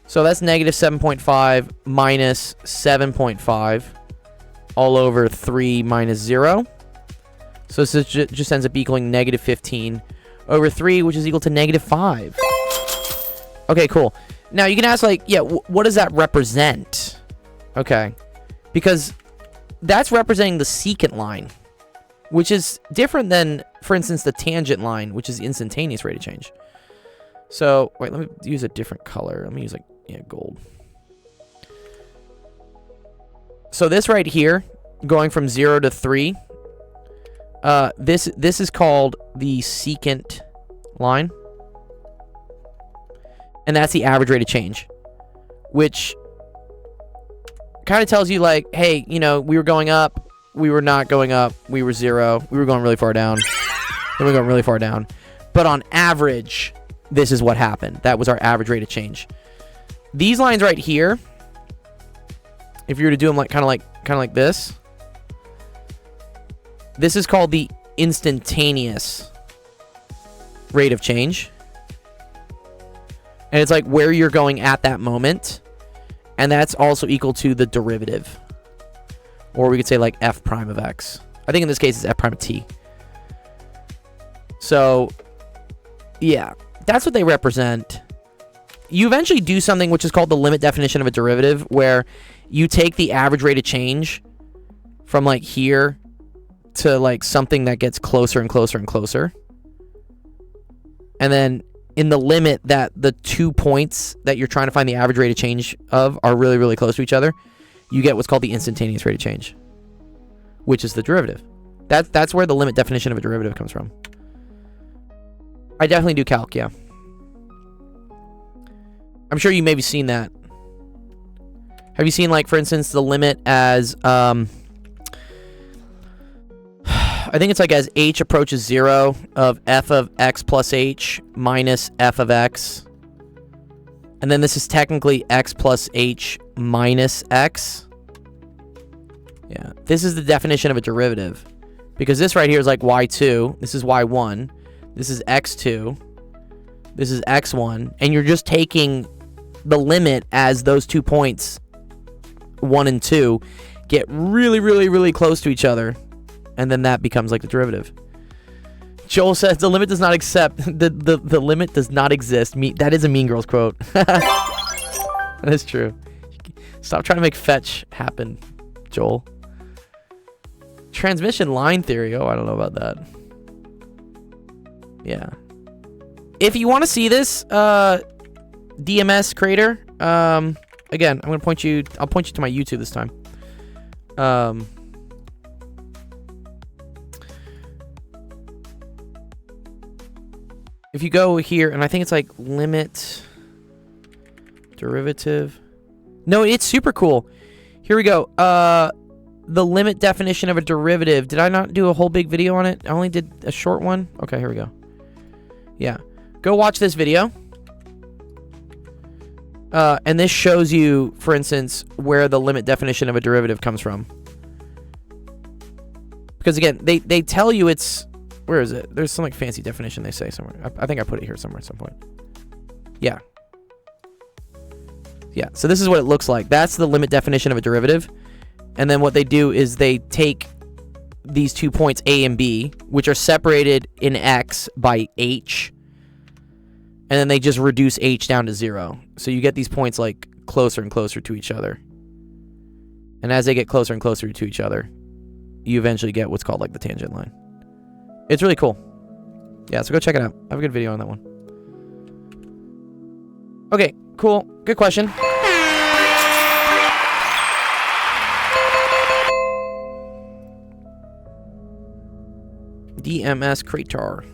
So that's negative 7.5 minus 7.5 all over 3 minus 0. So this just ends up equaling negative 15 over 3, which is equal to negative 5. Okay, cool. Now you can ask, like, yeah, what does that represent? Okay, because that's representing the secant line, which is different than, for instance, the tangent line, which is instantaneous rate of change. So, wait, let me use a different color. Let me use, like, yeah, gold. So this right here, going from 0 to 3, this is called the secant line. And that's the average rate of change, which kind of tells you, like, hey, you know, we were going up, we were not going up, we were 0, we were going really far down, then we were going really far down. But on average, this is what happened. That was our average rate of change. These lines right here, if you were to do them like kind of like this, this is called the instantaneous rate of change. And it's like where you're going at that moment. And that's also equal to the derivative. Or we could say like f prime of x. I think in this case it's f prime of t. So, yeah, that's what they represent. You eventually do something which is called the limit definition of a derivative, where you take the average rate of change from like here to like something that gets closer and closer and closer. And then in the limit that the 2 points that you're trying to find the average rate of change of are really, really close to each other, you get what's called the instantaneous rate of change, which is the derivative. That's where the limit definition of a derivative comes from. I definitely do calc, yeah. I'm sure you maybe seen that. Have you seen, like, for instance, the limit as, I think it's like as h approaches 0 of f of x plus h minus f of x. And then this is technically x plus h minus x. Yeah, this is the definition of a derivative. Because this right here is like y2, this is y1, this is x2, this is x1, and you're just taking the limit as those 2 points, 1 and 2, get really, really, really close to each other, and then that becomes like the derivative. Joel says the limit does not accept the limit does not exist. That is a Mean Girls quote. That is true. Stop trying to make fetch happen, Joel. Transmission line theory. Oh, I don't know about that. Yeah. If you want to see this, DMS creator, again, I'll point you to my YouTube this time. If you go here, and I think it's like limit derivative. No, it's super cool. Here we go. The limit definition of a derivative. Did I not do a whole big video on it? I only did a short one. Okay, here we go. Yeah. Go watch this video. And this shows you, for instance, where the limit definition of a derivative comes from. Because again, they tell you it's... Where is it? There's some like fancy definition they say somewhere. I think I put it here somewhere at some point. Yeah. Yeah, so this is what it looks like. That's the limit definition of a derivative. And then what they do is they take these 2 points A and B, which are separated in X by H, and then they just reduce H down to 0. So you get these points like closer and closer to each other. And as they get closer and closer to each other, you eventually get what's called like the tangent line. It's really cool. Yeah, so go check it out. I have a good video on that one. Okay, cool. Good question. DMS Kratar.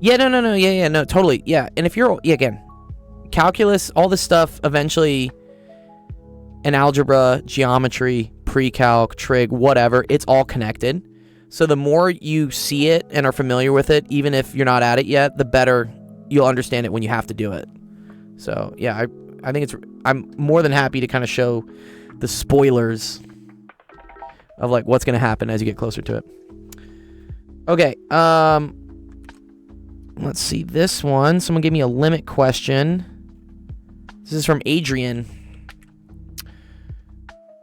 Yeah, no, yeah, no, totally, yeah. And if you're, yeah, again, calculus, all this stuff, eventually, in algebra, geometry, pre-calc, trig, whatever, it's all connected. So the more you see it and are familiar with it, even if you're not at it yet, the better you'll understand it when you have to do it. So, yeah, I think I'm more than happy to kind of show the spoilers of, like, what's going to happen as you get closer to it. Okay, let's see this one. Someone gave me a limit question. This is from Adrian.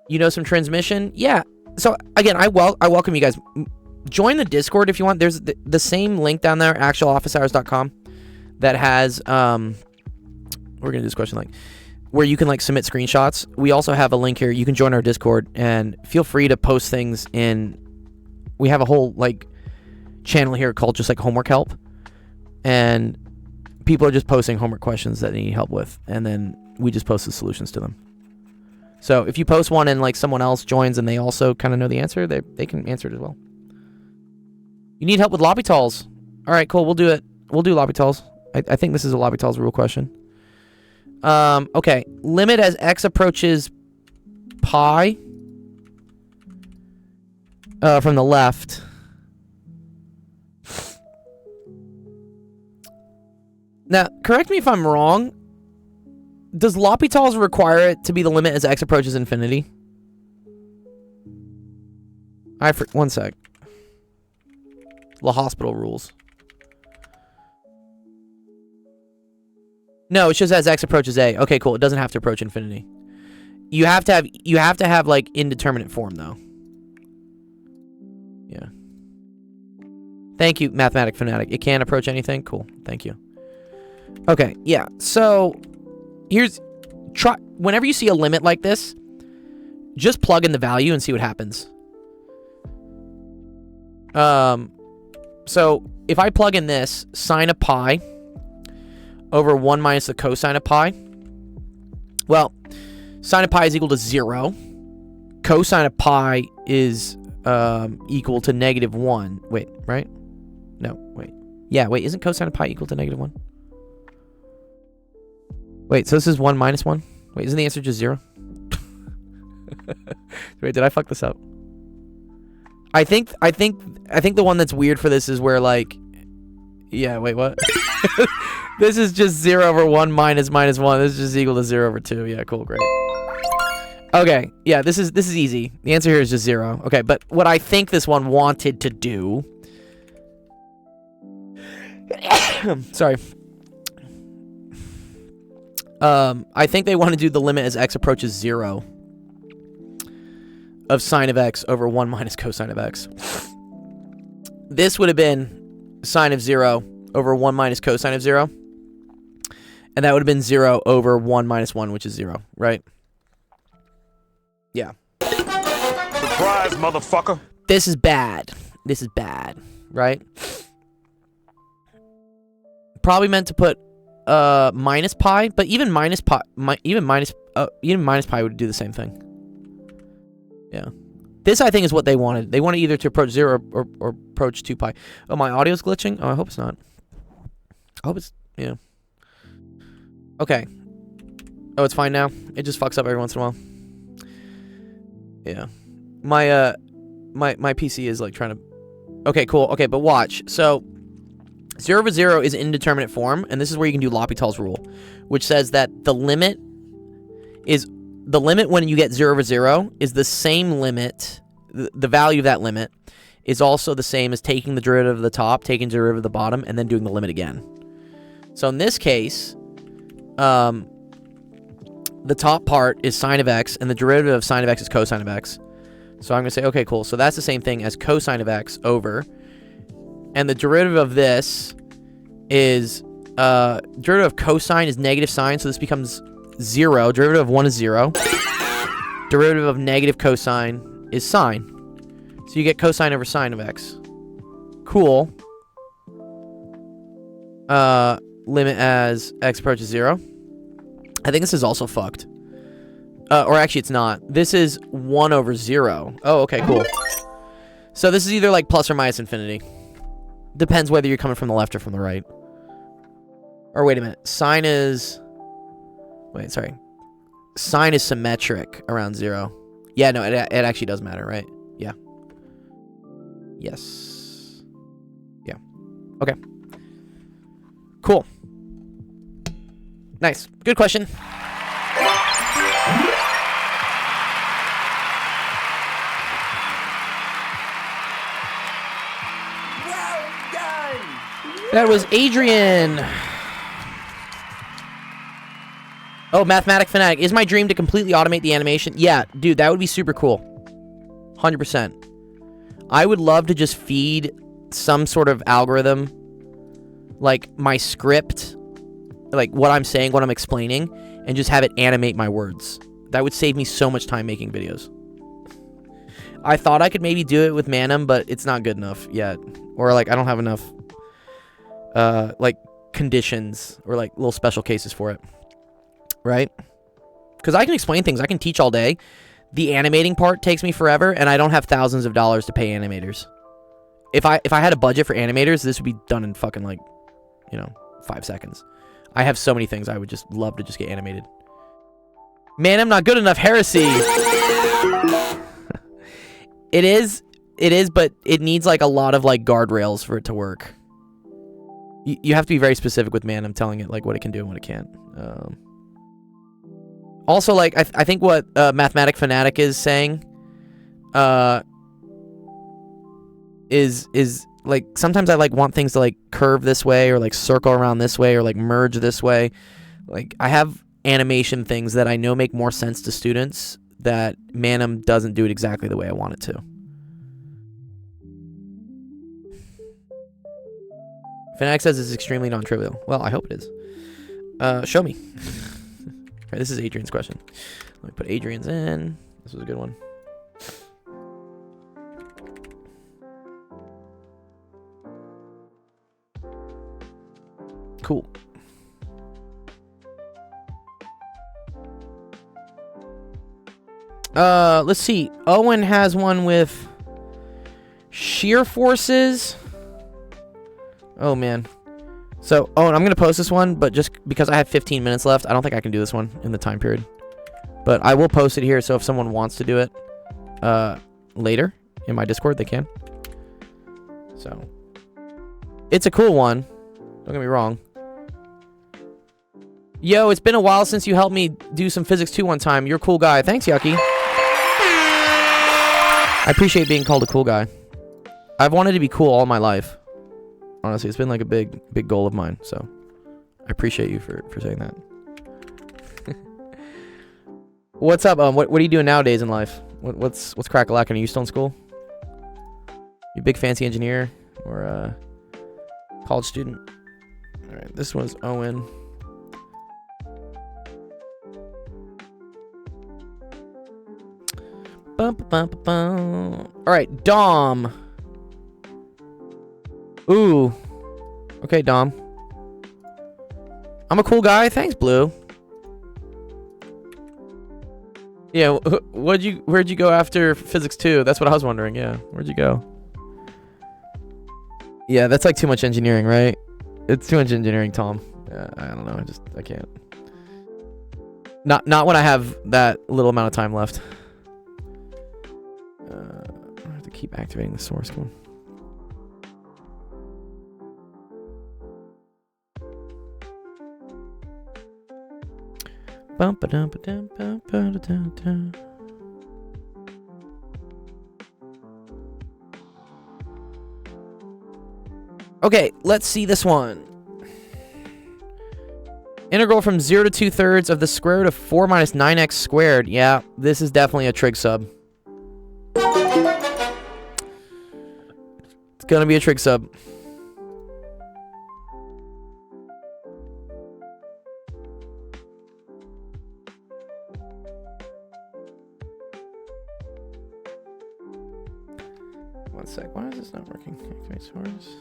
You know some transmission? Yeah. So again, I welcome you guys. Join the Discord if you want. There's the same link down there, actualofficehours.com, that has we're gonna do this question like where you can like submit screenshots. We also have a link here. You can join our Discord and feel free to post things in. We have a whole like channel here called just like homework help. And people are just posting homework questions that they need help with, and then we just post the solutions to them. So if you post one and like someone else joins and they also kind of know the answer, they can answer it as well. You need help with L'Hopital's. All right, cool. We'll do it. We'll do L'Hopital's. I think this is a L'Hopital's rule question. Okay. Limit as x approaches pi from the left. Now, correct me if I'm wrong. Does L'Hopital's require it to be the limit as x approaches infinity? One sec. L'Hospital rules. No, it's just as x approaches a. Okay, cool. It doesn't have to approach infinity. You have to have like indeterminate form though. Yeah. Thank you, Mathematic Fanatic. It can't approach anything? Cool. Thank you. Okay, yeah. So whenever you see a limit like this, just plug in the value and see what happens. So if I plug in this sine of pi over 1 minus the cosine of pi, well, sine of pi is equal to 0. Cosine of pi is equal to -1. Wait, right? No, wait. Yeah, wait, isn't cosine of pi equal to -1? Wait, so this is 1 minus 1? Wait, isn't the answer just 0? Wait, did I fuck this up? I think the one that's weird for this is where, like, yeah, wait, what? This is just 0 over 1 minus -1. This is just equal to 0 over 2. Yeah, cool, great. Okay, yeah, this is easy. The answer here is just 0. Okay, but what I think this one wanted to do... Sorry. I think they want to do the limit as x approaches 0 of sine of x over 1 minus cosine of x. This would have been sine of 0 over 1 minus cosine of 0. And that would have been 0 over 1 minus 1, which is 0, right? Yeah. Surprise, motherfucker. This is bad. This is bad, right? Probably meant to put minus pi, but even minus pi would do the same thing. Yeah. This, I think, is what they wanted. They wanted either to approach 0 or approach 2 pi. Oh, my audio's glitching? Oh, I hope it's not. I hope it's... Yeah. Okay. Oh, it's fine now? It just fucks up every once in a while. Yeah. My PC is, like, trying to... Okay, cool. Okay, but watch. So, 0 over 0 is indeterminate form, and this is where you can do L'Hopital's rule, which says that the limit when you get 0 over 0 is the same limit, the value of that limit is also the same as taking the derivative of the top, taking the derivative of the bottom, and then doing the limit again. So in this case, the top part is sine of x, and the derivative of sine of x is cosine of x. So I'm going to say, okay, cool. So that's the same thing as cosine of x over, and the derivative of this is, derivative of cosine is negative sine, so this becomes 0. Derivative of 1 is 0. Derivative of negative cosine is sine. So you get cosine over sine of x. Cool. Limit as x approaches 0. I think this is also fucked. Or actually, it's not. This is 1 over 0. Oh, okay, cool. So this is either like plus or minus infinity. Depends whether you're coming from the left or from the right. Or wait a minute. Sine is... Wait, sorry. Sine is symmetric around 0. Yeah, no, it actually does matter, right? Yeah. Yes. Yeah. Okay. Cool. Nice. Good question. Well done. That was Adrian. Oh, Mathematic Fanatic. Is my dream to completely automate the animation? Yeah, dude, that would be super cool. 100%. I would love to just feed some sort of algorithm, like my script, like what I'm saying, what I'm explaining, and just have it animate my words. That would save me so much time making videos. I thought I could maybe do it with Manum, but it's not good enough yet. Or, like, I don't have enough, like, conditions or, like, little special cases for it. Right? Because I can explain things. I can teach all day. The animating part takes me forever, and I don't have thousands of dollars to pay animators. If I had a budget for animators, this would be done in fucking, like, 5 seconds. I have so many things I would just love to just get animated. Man, I'm not good enough. Heresy. It is, but it needs, like, a lot of, like, guardrails for it to work. You have to be very specific with Man. I'm telling it, like, what it can do and what it can't. Also, like, I think what Mathematic Fanatic is saying is like, sometimes I, like, want things to, like, curve this way or, like, circle around this way or, like, merge this way. Like, I have animation things that I know make more sense to students that Manum doesn't do it exactly the way I want it to. Fanatic says it's extremely non-trivial. Well, I hope it is. Show me. Right, this is Adrian's question. Let me put Adrian's in. This was a good one. Cool. Let's see. Owen has one with shear forces. Oh, man. So, Owen, I'm going to post this one, but just because I have 15 minutes left, I don't think I can do this one in the time period. But I will post it here, so if someone wants to do it later in my Discord, they can. So, it's a cool one. Don't get me wrong. Yo, it's been a while since you helped me do some Physics 2 one time. You're a cool guy. Thanks, Yucky. I appreciate being called a cool guy. I've wanted to be cool all my life. Honestly, it's been like a big goal of mine. So, I appreciate you for saying that. What's up? What are you doing nowadays in life? What's crack-a-lackin'? Are you still in school? You big fancy engineer or a college student? All right, this was Owen. All right, Dom. Ooh. Okay, Dom. I'm a cool guy. Thanks, Blue. Yeah, where'd you go after Physics 2? That's what I was wondering. Yeah, where'd you go? Yeah, that's like too much engineering, right? It's too much engineering, Tom. I don't know. I can't. Not when I have that little amount of time left. I have to keep activating the source code. Okay, let's see this one. Integral from 0 to 2/3 of the square root of 4 minus 9x squared. Yeah, this is definitely a trig sub. It's gonna be a trig sub. One sec. Why is this not working? Activate source.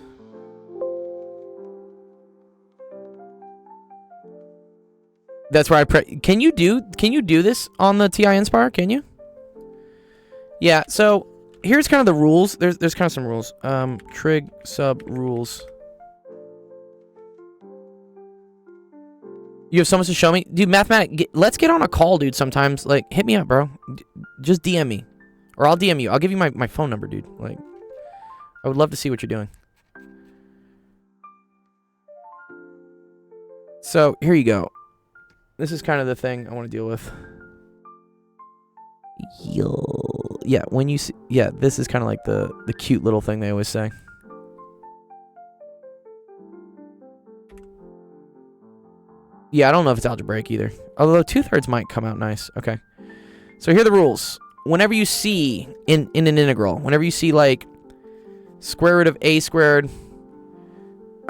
That's where can you do this on the TI Inspire? Can you? Yeah, so here's kind of the rules. There's kind of some rules. Trig sub rules. You have someone to show me? Dude, let's get on a call, dude, sometimes. Like, hit me up, bro. Just DM me. Or I'll DM you. I'll give you my phone number, dude. Like, I would love to see what you're doing. So, here you go. This is kind of the thing I want to deal with. Yeah, when you see... Yeah, this is kind of like the cute little thing they always say. Yeah, I don't know if it's algebraic either. Although 2/3 might come out nice. Okay. So here are the rules. Whenever you see in an integral, whenever you see like square root of a squared...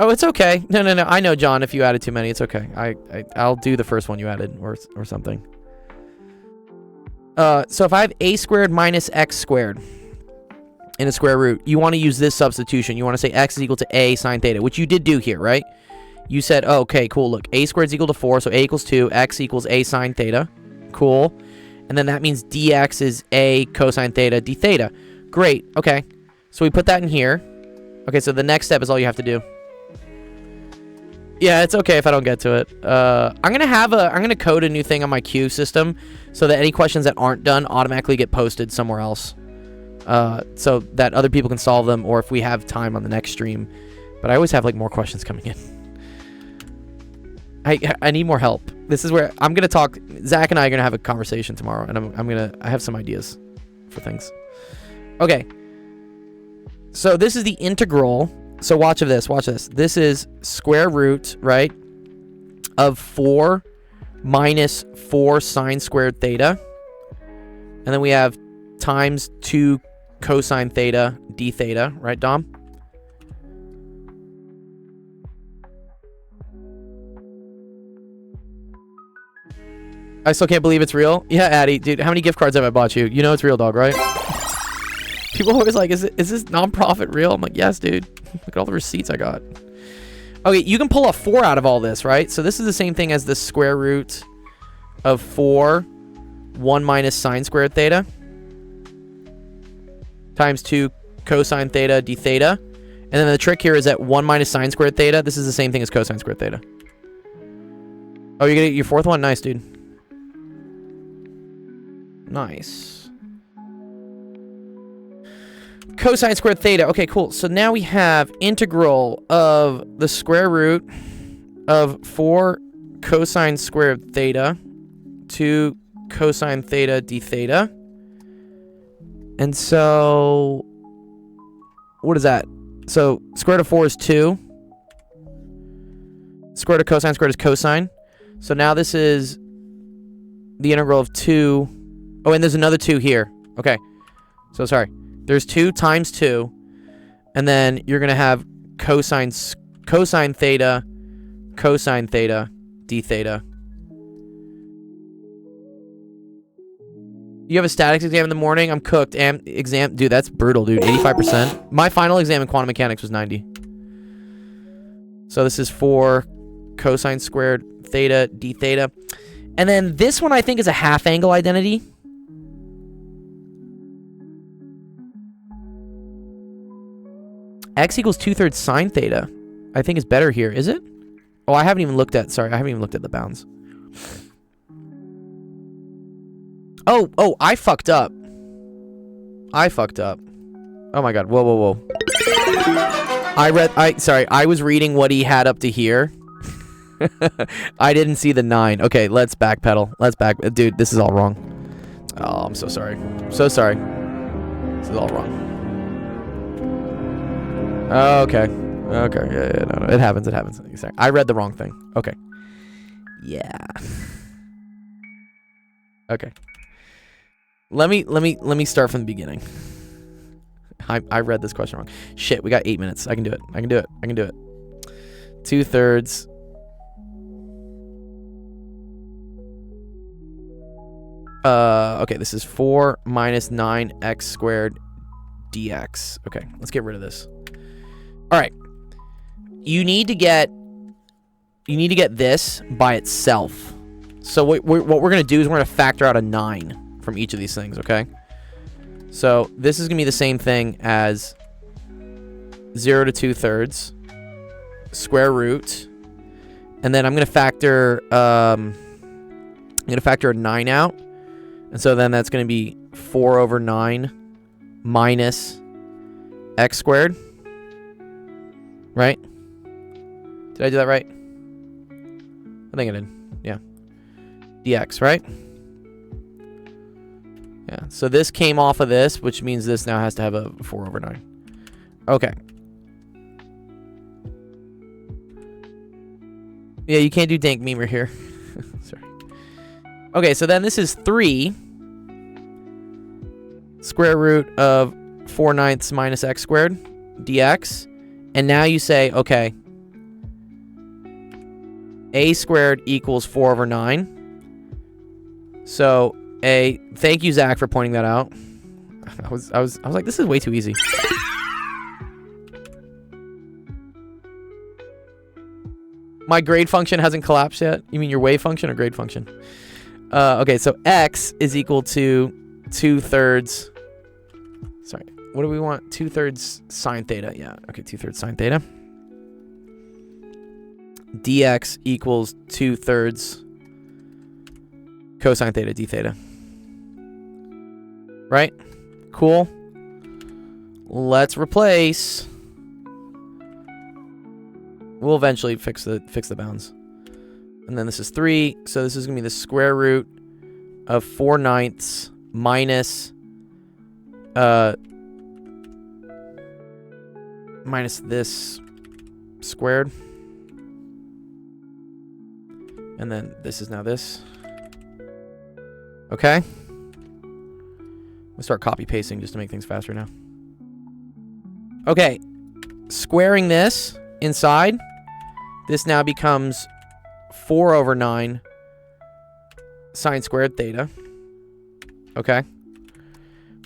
Oh, it's okay. No. I know, John, if you added too many, it's okay. I'll do the first one you added or something. So if I have a squared minus x squared in a square root, you want to use this substitution. You want to say x is equal to a sine theta, which you did do here, right? You said, oh, okay, cool. Look, a squared is equal to 4, so a equals 2, x equals a sine theta. Cool. And then that means dx is a cosine theta d theta. Great. Okay. So we put that in here. Okay, so the next step is all you have to do. Yeah, it's okay if I don't get to it. I'm gonna code a new thing on my queue system so that any questions that aren't done automatically get posted somewhere else. So that other people can solve them, or if we have time on the next stream. But I always have like more questions coming in. I need more help. This is where I'm gonna talk. Zach and I are gonna have a conversation tomorrow, and I have some ideas for things. Okay. So this is the integral. So watch this. This is square root, right, of 4 minus 4 sine squared theta. And then we have times 2 cosine theta d theta, right, Dom? I still can't believe it's real. Yeah, Addy, dude, how many gift cards have I bought you? You know it's real, dog, right? People are always like, is this nonprofit real? I'm like, yes, dude. Look at all the receipts I got. Okay, you can pull a 4 out of all this, right? So this is the same thing as the square root of 4, 1 minus sine squared theta, times 2 cosine theta d theta. And then the trick here is that 1 minus sine squared theta, this is the same thing as cosine squared theta. Oh, you're gonna get your fourth one? Nice, dude. Nice. Cosine squared theta. Okay, cool. So now we have integral of the square root of 4 cosine squared theta to cosine theta d theta. And so, what is that? So, square root of 4 is 2. Square root of cosine squared is cosine. So now this is the integral of 2. Oh, and there's another 2 here. Okay. So, sorry. There's 2 times 2. And then you're going to have cosine theta, d theta. You have a statics exam in the morning? I'm cooked. Exam, dude, that's brutal, dude. 85%. My final exam in quantum mechanics was 90. So this is 4 cosine squared theta d theta. And then this one I think is a half angle identity. X equals 2/3 sine theta. I think is better here. Is it? Oh, I haven't even looked at, sorry, I haven't even looked at the bounds. Oh, I fucked up. Oh my god, whoa. I was reading what he had up to here. I didn't see the 9. Okay, let's backpedal. Dude, this is all wrong. Oh, I'm so sorry. So sorry. This is all wrong. Okay. Yeah, no. It happens. Sorry. I read the wrong thing. Okay. Yeah. Okay. Let me start from the beginning. I read this question wrong. Shit, we got 8 minutes. I can do it. 2/3. Okay, this is 4 minus 9x squared dx. Okay, let's get rid of this. All right. You need to get this by itself. So what we're going to do is we're going to factor out a 9 from each of these things, okay? So this is going to be the same thing as 0 to 2/3 square root, and then I'm going to factor a 9 out, and so then that's going to be 4/9 minus x squared, right? Did I do that right? I think I did. Yeah. dx, right? Yeah. So this came off of this, which means this now has to have a 4/9. Okay. Yeah, you can't do dank memer here. Sorry. Okay, so then this is 3 square root of 4/9 minus x squared dx. And now you say, okay, a squared equals 4/9. So thank you, Zach, for pointing that out. I was like, this is way too easy. My grade function hasn't collapsed yet. You mean your wave function or grade function? Okay, so x is equal to 2/3. Sorry, what do we want? 2/3 sine theta. Yeah, okay, 2/3 sine theta. dx equals 2/3 cosine theta d theta. Right? Cool. Let's replace. We'll eventually fix the bounds. And then this is 3, so this is going to be the square root of 4/9 minus this squared. And then this is now this. Okay. We'll start copy pasting just to make things faster now. Okay. Squaring this inside, this now becomes 4/9 sine squared theta. Okay.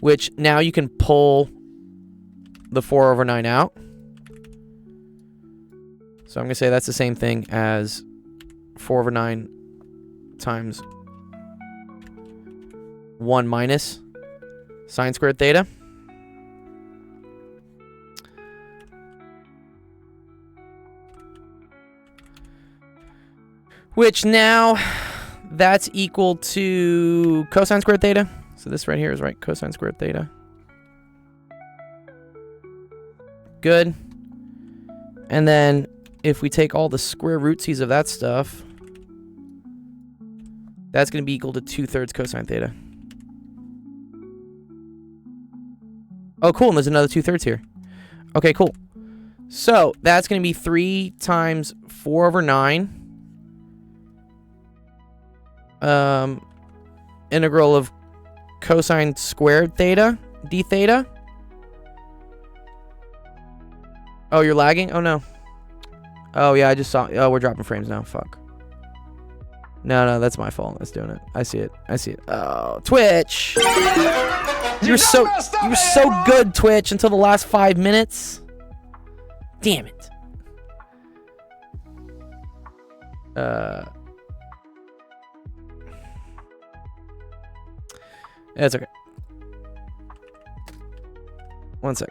Which now you can pull the 4/9 out. So I'm going to say that's the same thing as 4 over 9 times 1 minus sine squared theta. Which now, that's equal to cosine squared theta. So this right here is right, cosine squared theta. Good. And then if we take all the square rootsies of that stuff, that's going to be equal to 2/3 cosine theta. Oh, cool. And there's another 2/3 here. Okay, cool. So that's going to be 3 times 4 over 9. Integral of cosine squared theta, d theta. Oh, you're lagging? Oh, no. Oh, yeah, I just saw... Oh, we're dropping frames now. Fuck. No, that's my fault. That's doing it. I see it. Oh, Twitch! You're so good, Twitch, until the last 5 minutes. Damn it. That's okay. One sec.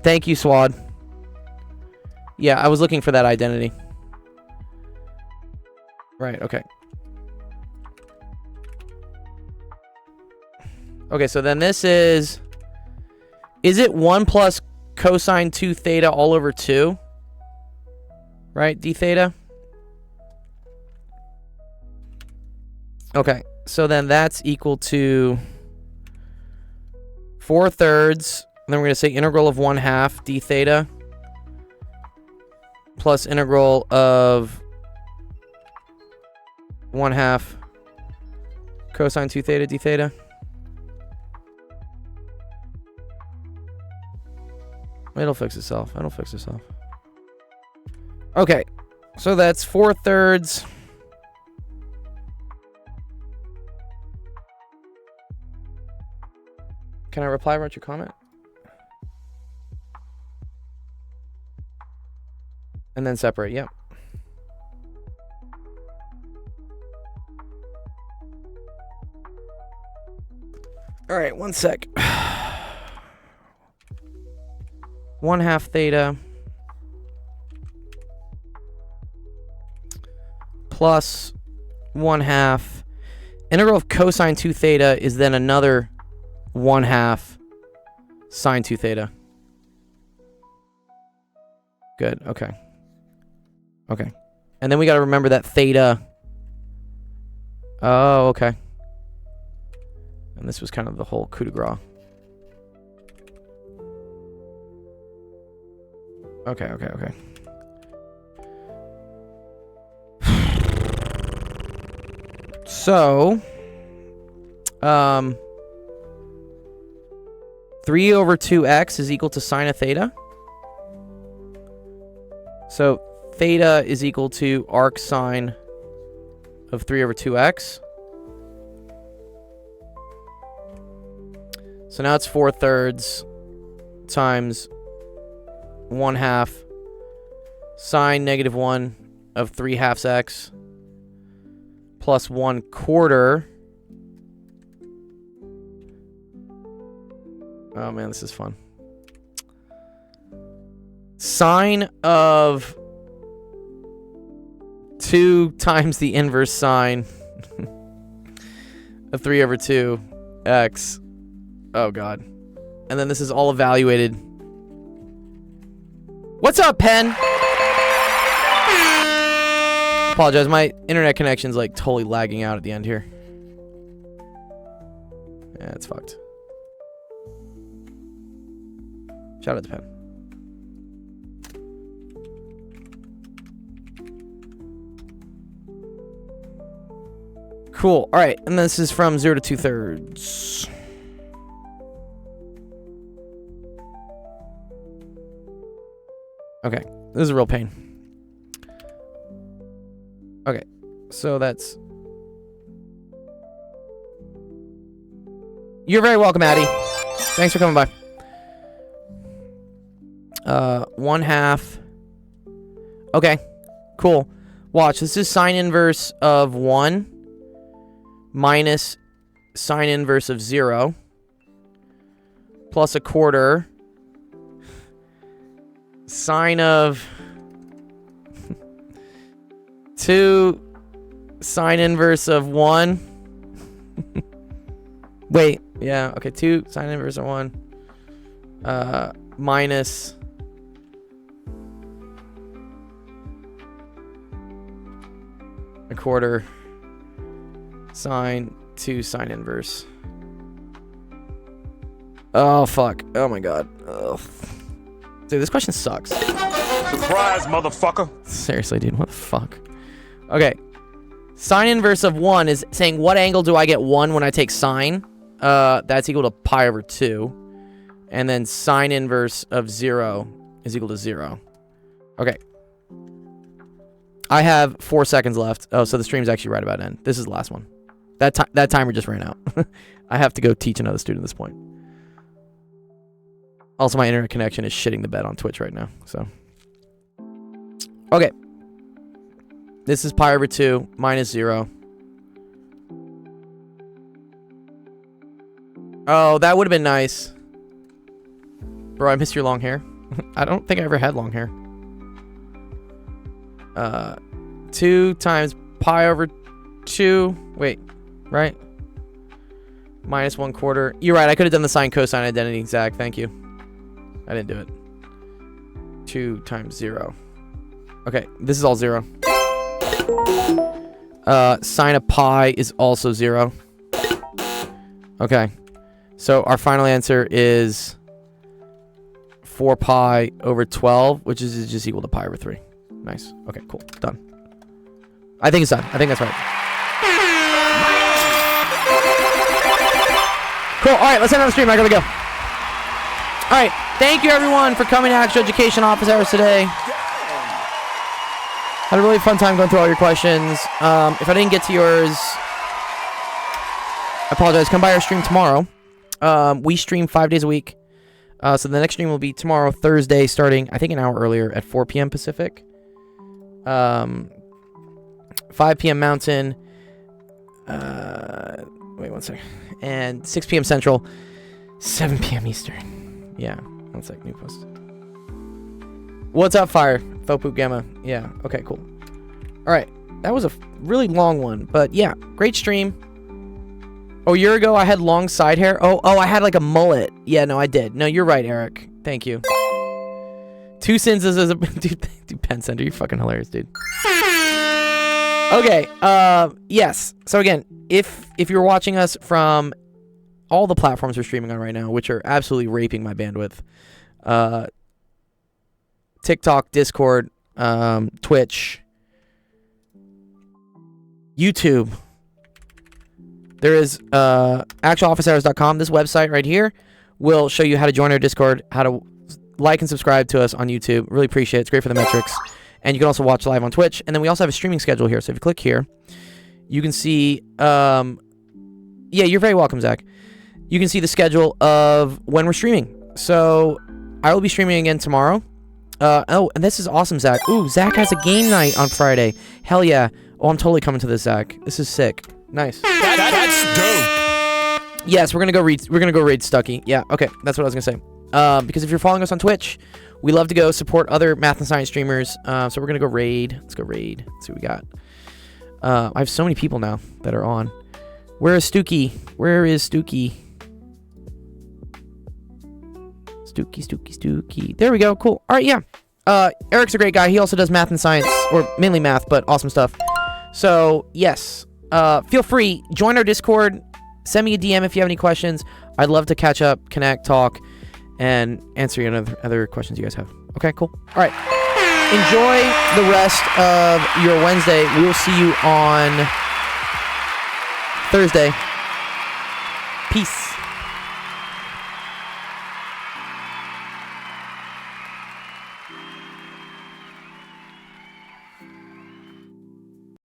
Thank you, Swad. Yeah, I was looking for that identity. Right, okay. Okay, so then this is it 1 plus cosine 2 theta all over 2? Right, d theta? Okay, so then that's equal to 4/3. And then we're going to say integral of 1/2 d theta plus integral of 1/2 cosine 2 theta d theta. It'll fix itself. It'll fix itself. Okay, so that's 4/3. Can I reply about your comment? And then separate, yep. All right, one sec. 1/2 theta plus 1/2. Integral of cosine 2 theta is then another 1/2 sine 2 theta. Good, okay. Okay. And then we got to remember that theta. Oh, okay. And this was kind of the whole coup de grace. Okay. So, 3 over 2x is equal to sine of theta. So theta is equal to arc sine of 3 over 2x. So now it's 4/3 times 1/2 sine -1 of 3/2 x plus 1/4. Oh man, this is fun. Sine of 2 times the inverse sine of 3 over 2x. Oh god. And then this is all evaluated. What's up, Pen? Apologize, my internet connection's like totally lagging out at the end here. Yeah, it's fucked. Shout out to Pen. Cool. All right, and this is from 0 to 2/3. Okay, this is a real pain. Okay, so that's... You're very welcome, Addie. Thanks for coming by. 1/2. Okay, cool. Watch, this is sine inverse of 1 minus sine inverse of 0 plus 1/4 sine of 2 sine inverse of 1. Wait, yeah, okay, 2 sine inverse of 1 minus a quarter sine 2 sine inverse. Oh, fuck. Oh, my God. Ugh. Dude, this question sucks. Surprise, motherfucker. Seriously, dude, what the fuck? Okay. Sine inverse of 1 is saying what angle do I get 1 when I take sine? That's equal to pi over 2. And then sine inverse of 0 is equal to 0. Okay. I have 4 seconds left. Oh, so the stream's actually right about to end. This is the last one. That timer just ran out. I have to go teach another student at this point. Also, my internet connection is shitting the bed on Twitch right now. So, okay. This is pi over 2 minus 0. Oh, that would have been nice. Bro, I miss your long hair. I don't think I ever had long hair. 2 times pi over 2. Wait, right? Minus 1/4. You're right, I could have done the sine cosine identity, Zach. Thank you. I didn't do it. 2 times 0. Okay, this is all 0. Sine of pi is also 0. Okay. So our final answer is 4 pi over 12, which is just equal to pi over 3. Nice. Okay, cool. Done. I think it's done. I think that's right. Cool. All right, let's end on the stream. I gotta go. All right. Thank you, everyone, for coming to Actual Education Office Hours today. Had a really fun time going through all your questions. If I didn't get to yours, I apologize. Come by our stream tomorrow. We stream 5 days a week. So the next stream will be tomorrow, Thursday, starting, I think, an hour earlier at 4 p.m. Pacific. 5 p.m. Mountain. Wait one second. And 6 p.m. Central. 7 p.m. Eastern. Yeah. One sec. New post. What's up, Fire? Faux Poop Gamma. Yeah. Okay, cool. All right. That was a really long one. But yeah, great stream. Oh, a year ago, I had long side hair. Oh, I had like a mullet. Yeah, no, I did. No, you're right, Eric. Thank you. 2 sins as a... Dude, Penn Center, you're fucking hilarious, dude. Okay, yes. So again, if you're watching us from all the platforms we're streaming on right now, which are absolutely raping my bandwidth, TikTok, Discord, Twitch, YouTube, there is actualofficehours.com. This website right here will show you how to join our Discord, how to like and subscribe to us on YouTube. Really appreciate it. It's great for the metrics. And you can also watch live on Twitch. And then we also have a streaming schedule here. So if you click here, you can see... yeah, you're very welcome, Zach. You can see the schedule of when we're streaming. So I will be streaming again tomorrow. Oh, and this is awesome, Zach. Ooh, Zach has a game night on Friday. Hell yeah. Oh, I'm totally coming to this, Zach. This is sick. Nice. That's dope. Yes, we're gonna go raid Stucky. Yeah, okay, that's what I was gonna say. Because if you're following us on Twitch, we love to go support other math and science streamers. So we're gonna go raid. Let's go raid. Let's see what we got. I have so many people now that are on. Where is Stooky? Where is Stooky? Stooky. There we go. Cool. All right, yeah. Eric's a great guy. He also does math and science, or mainly math, but awesome stuff. So yes, feel free, join our Discord. Send me a DM if you have any questions. I'd love to catch up, connect, talk, and answer any other questions you guys have. Okay, cool. All right. Enjoy the rest of your Wednesday. We will see you on Thursday. Peace.